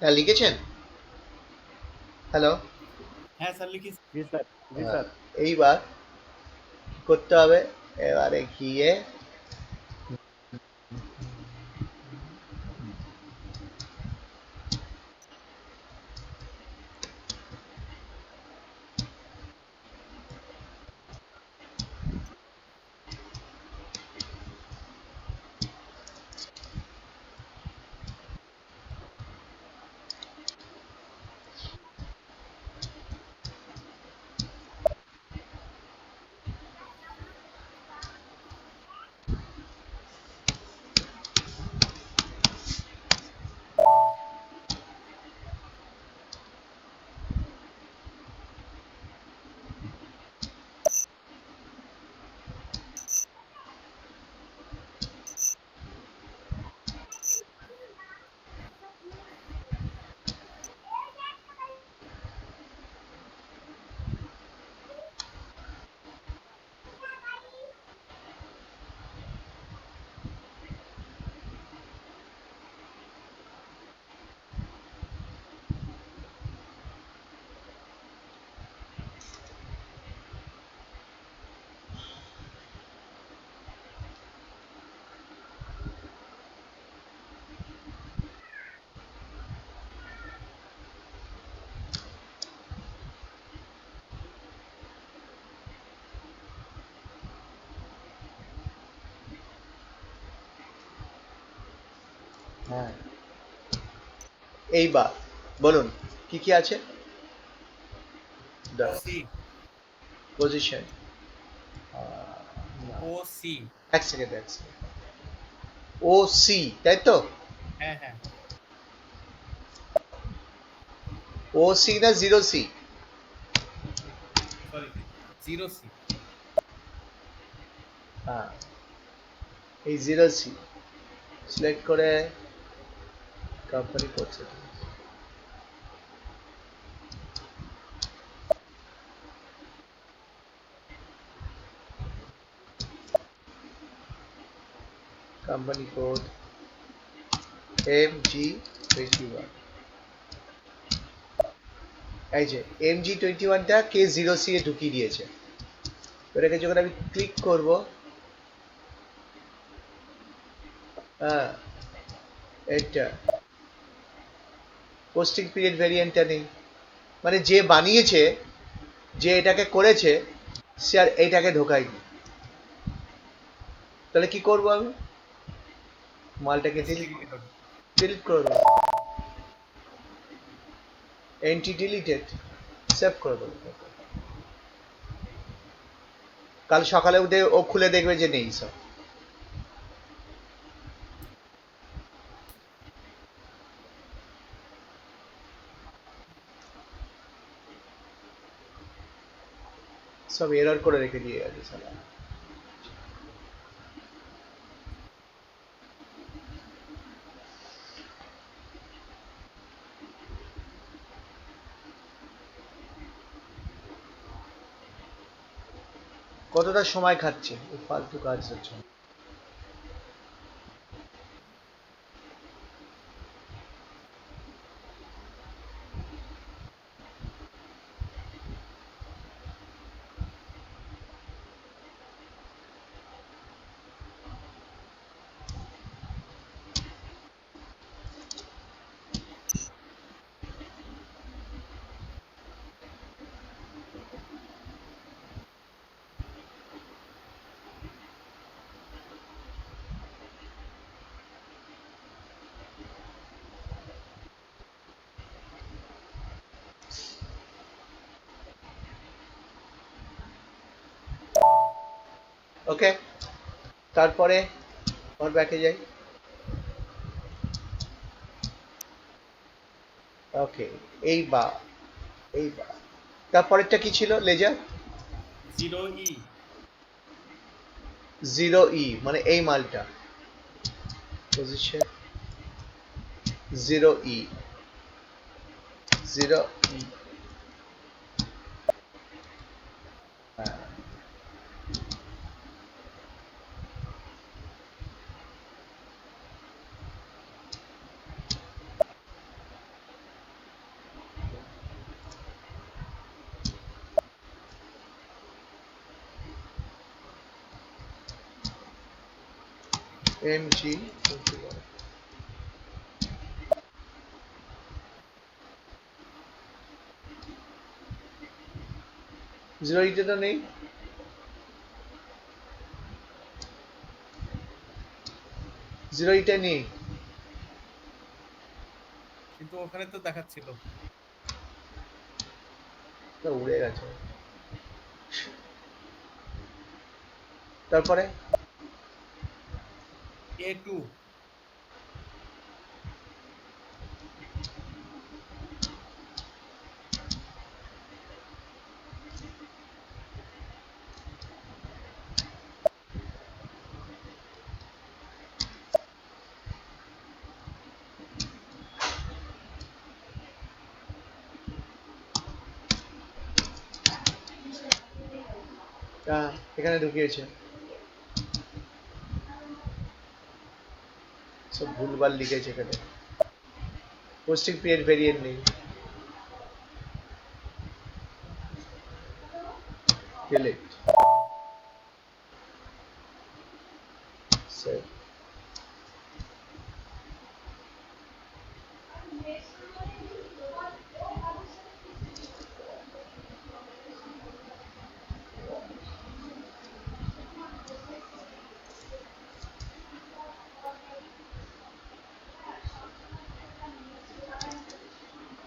হ্যাঁ লিখেছেন? হ্যালো। হ্যাঁ স্যার লিখেছি। জি স্যার, জি স্যার। এইবার কি করতে হবে, এবারে গিয়ে হ্যাঁ এইবার বলুন কি কি আছে? O C. পজিশন, ও সি। এক সেকেন্ড এক সেকেন্ড, ও সি তাই তো? হ্যাঁ হ্যাঁ। ও সি না zero C? Sorry, zero C. হ্যাঁ এই জিরো সি সিলেক্ট করে কোম্পানি করছে, কোম্পানি কোড MG21, এই যে MG21টা K0C এ ঢুকিয়ে দিয়েছে। এটাকে যখন আমি ক্লিক করব, হ্যাঁ এটা পোস্টিং পিরিয়ড ভ্যারিয়েন্টটা নেই, মানে যে বানিয়েছে, যে এটাকে করেছে, সে আর এইটাকে ঢোকায়নি। তাহলে কি করব আমি? মালটাকে ডিলিট করে দেবো, এন্টি ডিলিটেড, সেভ করে দেবো। কাল সকালে উঠে ও খুলে দেখবে যে নেই সব। সব এরর করে রেখে দিয়ে গেছে সালা। কতটা সময় খাচ্ছে এই ফালতু কাজের জন্য। ওকে, তারপরে ওর ব্যাকে যাই। ওকে, এইবার এইবার তারপরেরটা কি ছিল? লেজার জিরো ই। জিরো ই মানে এই মালটা, পজিশন জিরো ই, জিরো ই, হ্যাঁ mg 0 ইটা তো নেই, জিরো ইটা নেই, কিন্তু ওখানে তো দেখাচ্ছিল তো উড়ে গেছে। তারপরে A2 এখানে ঢুকিয়েছে, সব ভুলভাল লিখেছে এখানে, পোস্টিং পিরিয়ড ভেরিয়েন্ট নেই, ডিলিট সেভ।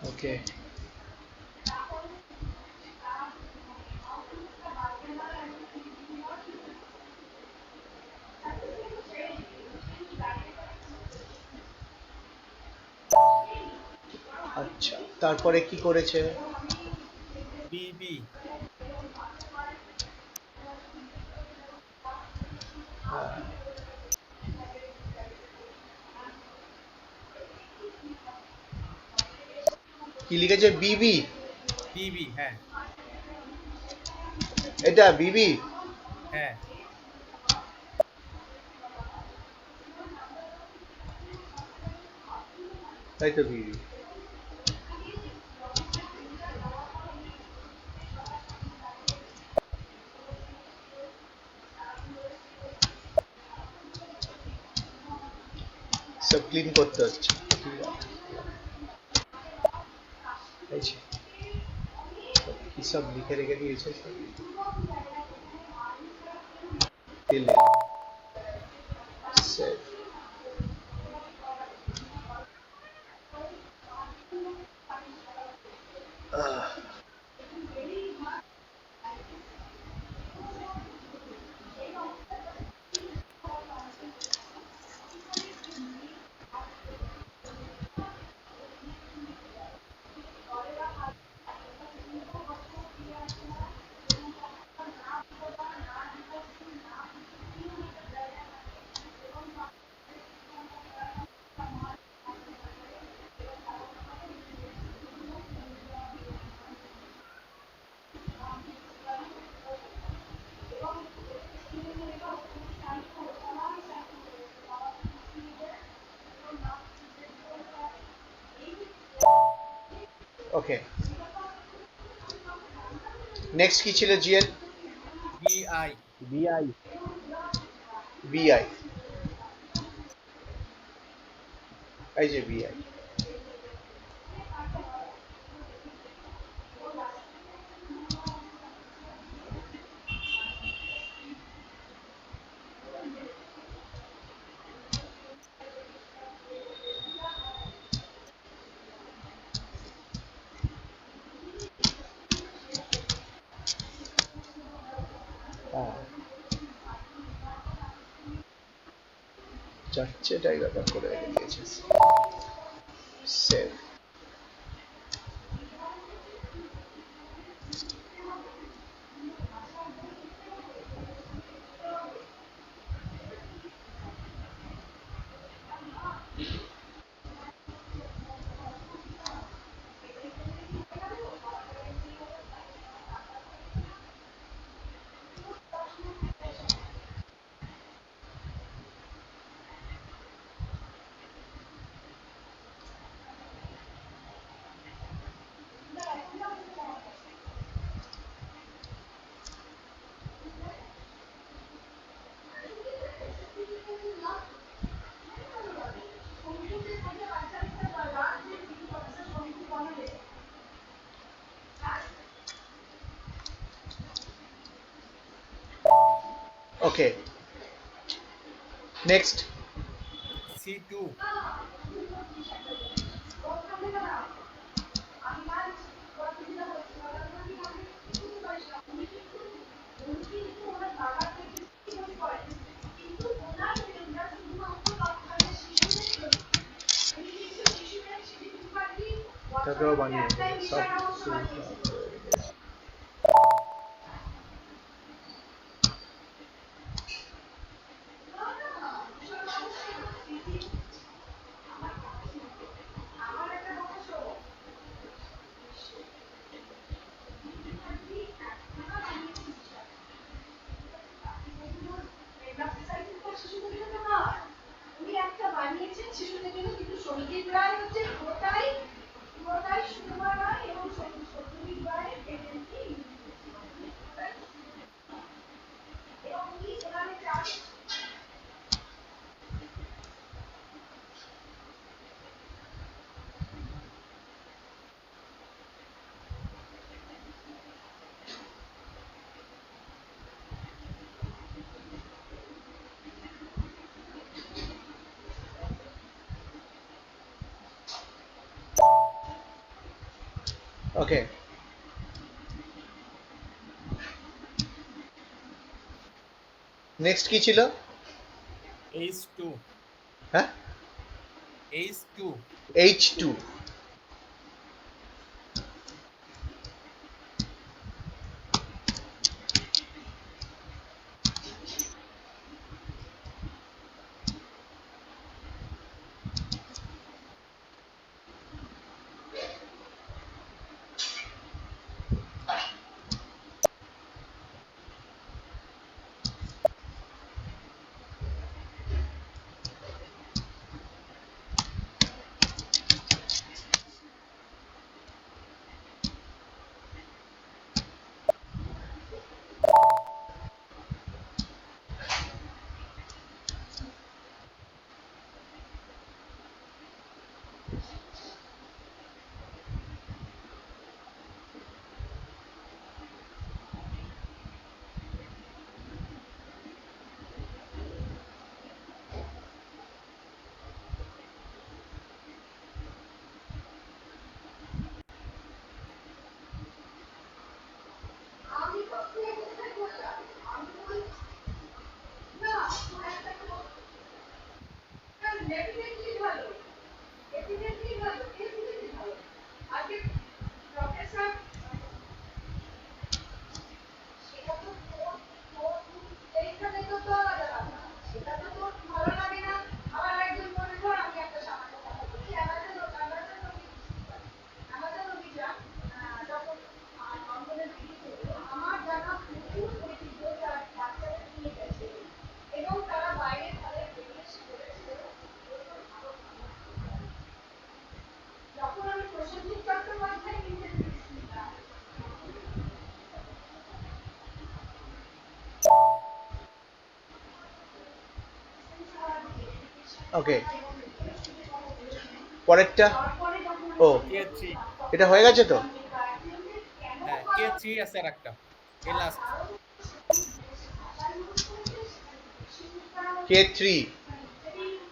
ওকে, আচ্ছা তারপরে কি করেছে? BB হ্যাঁ, কি লিখেছে? বিবি, BB হ্যাঁ এটা বিবি, হ্যাঁ তাই তো বিবি। সব ক্লিন করতে হচ্ছে, এই যে, কি সব লিখে রেখে দিয়েছে সব। delete save। ওকে, নেক্সট কি ছিল জিএল? BI বিআই বিআই, এই যে বিআই। যাচ্ছে ডাইভার্ট করে রেখে দিয়েছে, সেভ। ওকে, নেক্সট। C2, এটাকেও বানিয়ে দেবে, সব ওকে। নেক্সট কি ছিল? H2, হ্যাঁ, H2, H2। ওকে, পরেরটা। ও, K3, এটা হয়ে গেছে তো? হ্যাঁ K3 আছে আর একটা, এই লাস্ট। K3।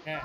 হ্যাঁ,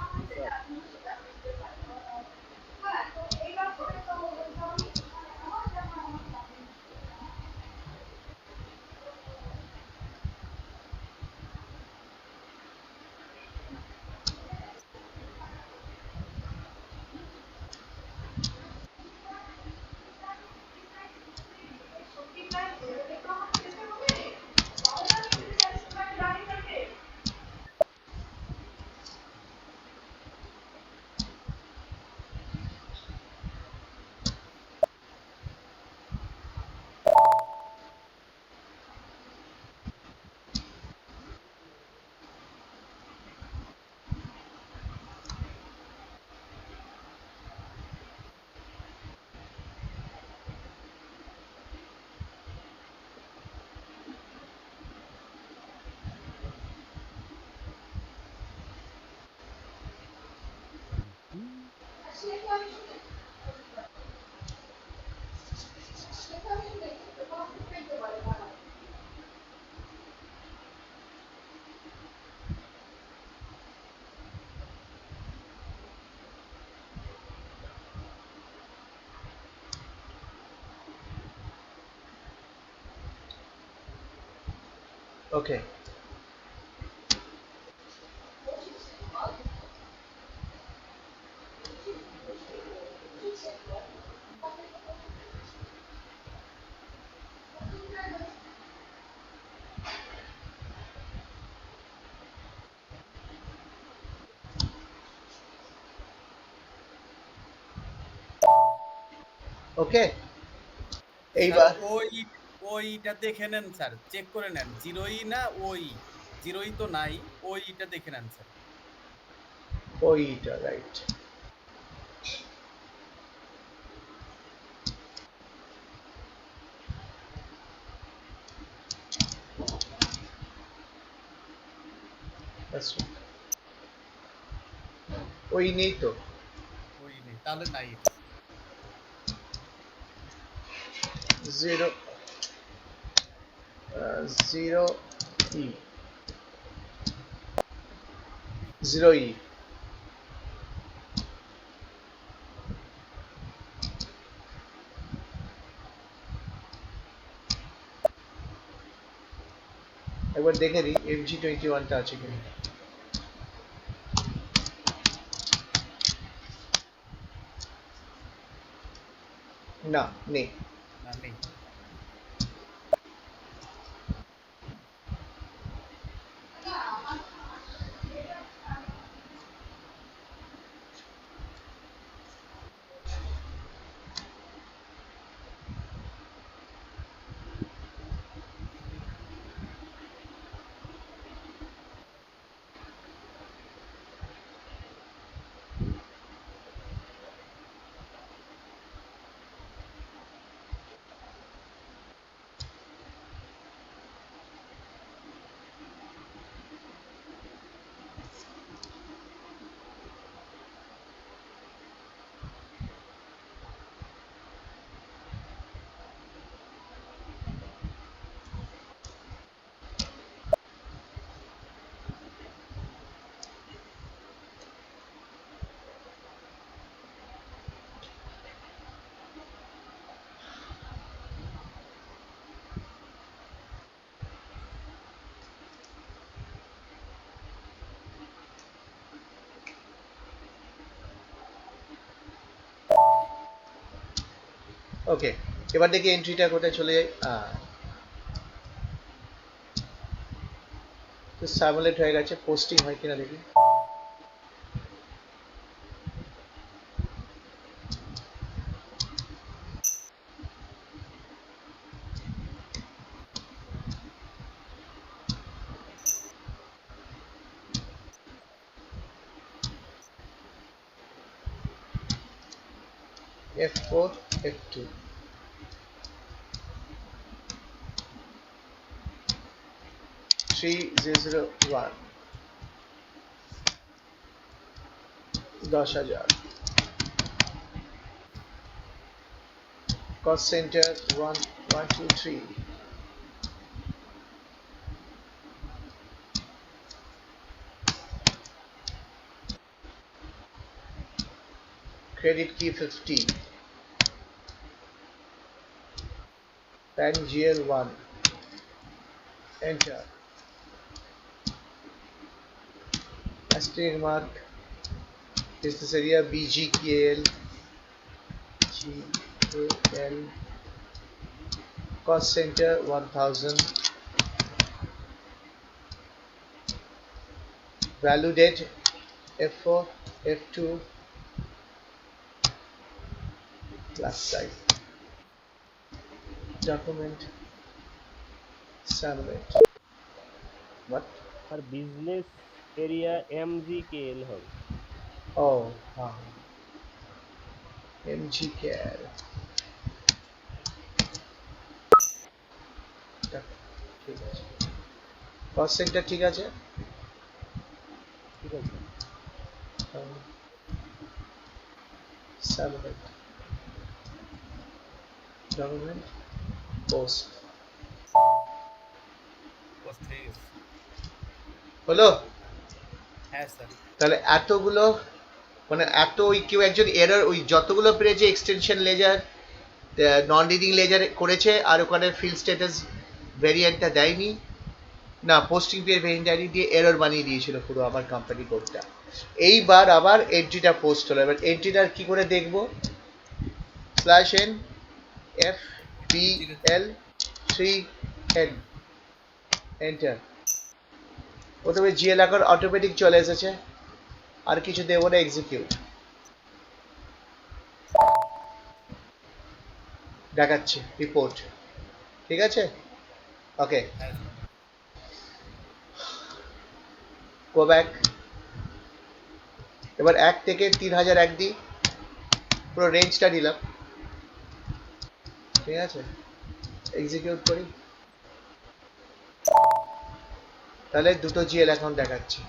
Okay. Okay. স্যার এইবার ওইটা দেখে নেন স্যার, চেক করে নেন জিরোই না ওই, জিরোই তো নাই, ওইটা দেখে নেন স্যার। ওইটা রাইট। That's right. ওই নেই তো। ওই নেই, তাহলে নাই এটা। 0 0 E 0 E একবার দেখে নিই MG21টা আছে কিনা। না, নেই। না নেই। ওকে, এবার দেখি এন্ট্রিটা কোথায় চলে যায়। তো সার্ভলেট হয়ে গেছে, পোস্টিং হয় কিনা দেখি। F4 F2 3001 10,000 cost center 1123 credit key 50 pan GL1 enter asterisk mark is this area BGKL GAL cost center 1000 value date F4 F2 plus size document submit what আর বিজনেস এরিয়া MGKL হবে। oh MGKL ঠিক আছে cost center ঠিক আছে ঠিক আছে। submit document post পোস্ট হয়ে গেছে। হলো হ্যাঁ স্যার। তাহলে এতগুলো মানে এত ওই কেউ একজন এরর ওই যতগুলো পেরেছে এক্সটেনশন লেজার নন রিডিং লেজার করেছে আর ওখানে ফিল্ড স্ট্যাটাস ভেরিয়েন্টটা দেয়নি না, পোস্টিং পে ভেরিয়েন্ট আইডি দিয়ে এরর বানিয়ে দিয়েছিল পুরো আমার কোম্পানি কোডটা। এইবার আবার এন্ট্রিটা পোস্ট হলো, এবার এন্ট্রিটা কি করে দেখবো? Slash N F B L 3 N enter. প্রথমে জিএল এখন অটোমেটিক চলে এসেছে, আর কিছু দেবো না, এক্সিকিউট দেখাচ্ছে রিপোর্ট। ঠিক আছে, ওকে, হ্যাঁ গো ব্যাক। এবার 1 থেকে 3001 দিই, পুরো রেঞ্জটা নিলাম। ঠিক আছে, এক্সিকিউট করি, তাহলে দুটো জিএল অ্যাকাউন্ট দেখাচ্ছে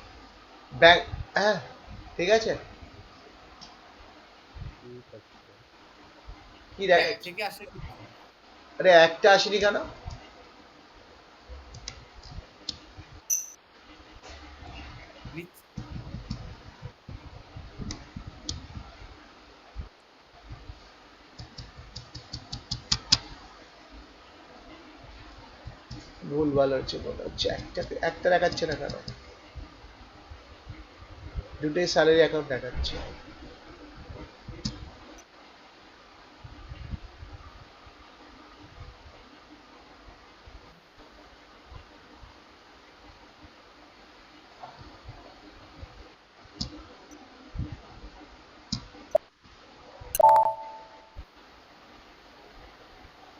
ব্যাংক। হ্যাঁ ঠিক আছে, ঠিক আছে। কি দেখ, ব্যাংক থেকে আসে আরে একটা আসেনি কেন? নিচ- ভুল ভাল হচ্ছে মনে হচ্ছে, একটা দেখাচ্ছে না কেন? দুটোই স্যালারি অ্যাকাউন্ট দেখাচ্ছে।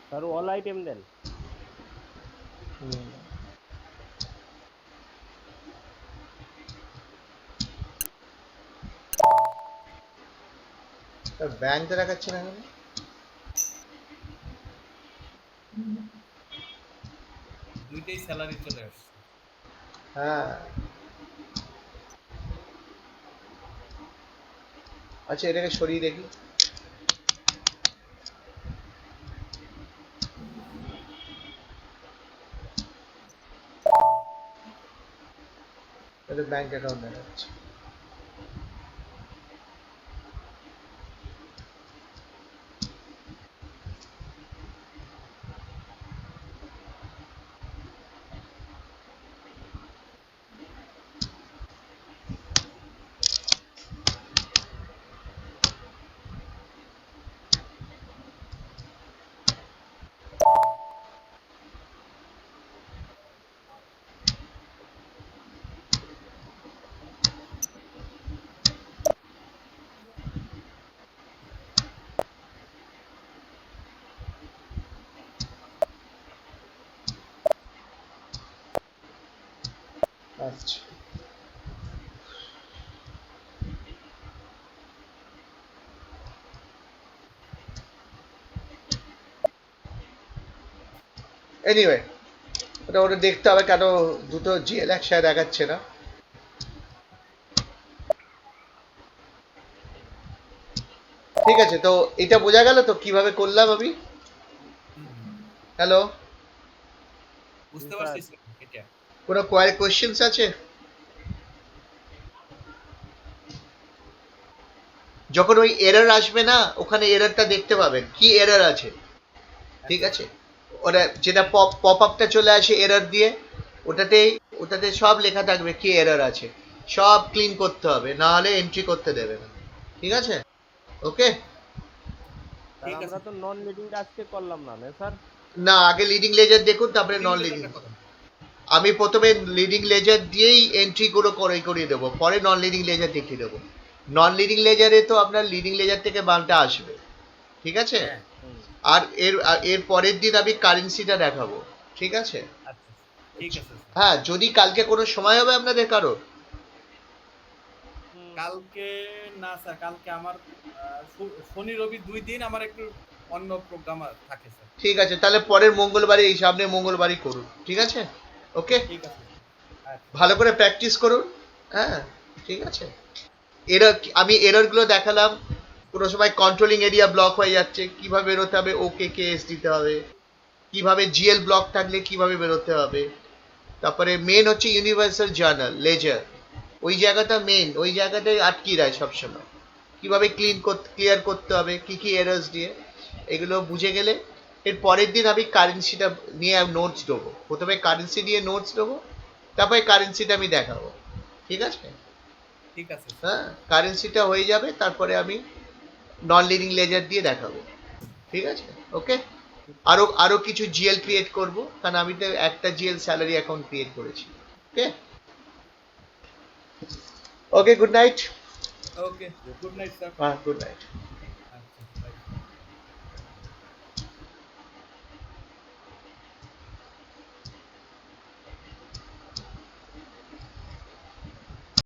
স্যার অল আইটেম দেন। ব্যাংকটা দেখাচ্ছে না কেন? দুইটাই স্যালারি চলে আসছে। হ্যাঁ, আচ্ছা এটাকে সরিয়ে দেখি। তাহলে ব্যাংক অ্যাকাউন্ট দেখাচ্ছে। আচ্ছা, এনিওয়ে ওটা ওটা দেখতে হবে কেন দুটো জিএল একসাথে দেখাচ্ছে না। ঠিক আছে, তো এটা বোঝা গেল তো কিভাবে করলাম আমি। হ্যালো, বুঝতে স্যার পারছি স্যার এটা। কোনো কোয়েশ্চেন্স আছে? যখন ওই এরর আসবে না, ওখানে এররটা দেখতে পাবেন কি এরর আছে। ঠিক আচ্ছা আছে, ওটা যেটা পপ আপটা চলে আসে এরর দিয়ে, ওটাতেই ওটাতে সব লেখা থাকবে কি এরর আছে, সব ক্লিন করতে হবে, না হলে এন্ট্রি করতে দেবে না। ঠিক আছে, ওকে। স্যার ঠিক আছে। আমরা তো নন লিডিংটা আজকে করলাম না না স্যার? না, আগে লিডিং লেজার দেখুন, তারপরে লিডিং নন লিডিং। লেজারটা করেন। আমি প্রথমে লিডিং লেজার দিয়েই এন্ট্রি গুলো করিয়ে দেবো, পরে নন লিডিং লেজার দেখিয়ে দেবো। নন লিডিং লেজারে তো আপনার লিডিং লেজার থেকে মালটা আসবে। ঠিক আছে, হ্যাঁ হুম। আর এর পরের দিন আমি কারেন্সিটা দেখাবো। ঠিক আছে, আচ্ছা ঠিক আছে স্যার। হ্যাঁ যদি কালকে কোনো সময় হবে আপনাদের কারো। কালকে না স্যার, কালকে আমার শনি রবি 2 দিন আমার একটু অন্য প্রোগ্রাম থাকে স্যার। ঠিক আছে, তাহলে পরের মঙ্গলবারে, এই সামনের মঙ্গলবারই করুন। ঠিক আছে, ওকে। ঠিক আছে আচ্ছা। ভালো করে প্র্যাকটিস করুন। হ্যাঁ ঠিক আছে। এরর, আমি এররগুলো দেখালাম। কোনো সময় কন্ট্রোলিং এরিয়া ব্লক হয়ে যাচ্ছে, কিভাবে বেরোতে হবে, ওকে কে এস দিতে হবে, কিভাবে জিএল ব্লক থাকলে কিভাবে বেরোতে হবে। তারপরে মেন হচ্ছে ইউনিভার্সাল জার্নাল লেজার, ওই জায়গাটা মেন, ওই জায়গাটাই আটকে দেয় সবসময়। কিভাবে ক্লিয়ার করতে হবে, কি কি এরার্স দিয়ে, এগুলো বুঝে গেলে এর পরের দিন আমি কারেন্সিটা নিয়ে নোটস দেবো। প্রথমে কারেন্সি নিয়ে নোটস দেবো, তারপরে কারেন্সিটা আমি দেখাবো, ঠিক আছে? ঠিক আছে স্যার। হ্যাঁ, কারেন্সিটা হয়ে যাবে, তারপরে আমি নন লিডিং লেজার দিয়ে দেখাবো, ঠিক আছে? ওকে, আরো কিছু জিএল ক্রিয়েট করব, কারণ আমি তো একটা জিএল স্যালারি অ্যাকাউন্ট ক্রিয়েট করেছি। ওকে, ওকে, গুড নাইট। ওকে, গুড নাইট স্যার। হ্যাঁ, গুড নাইট।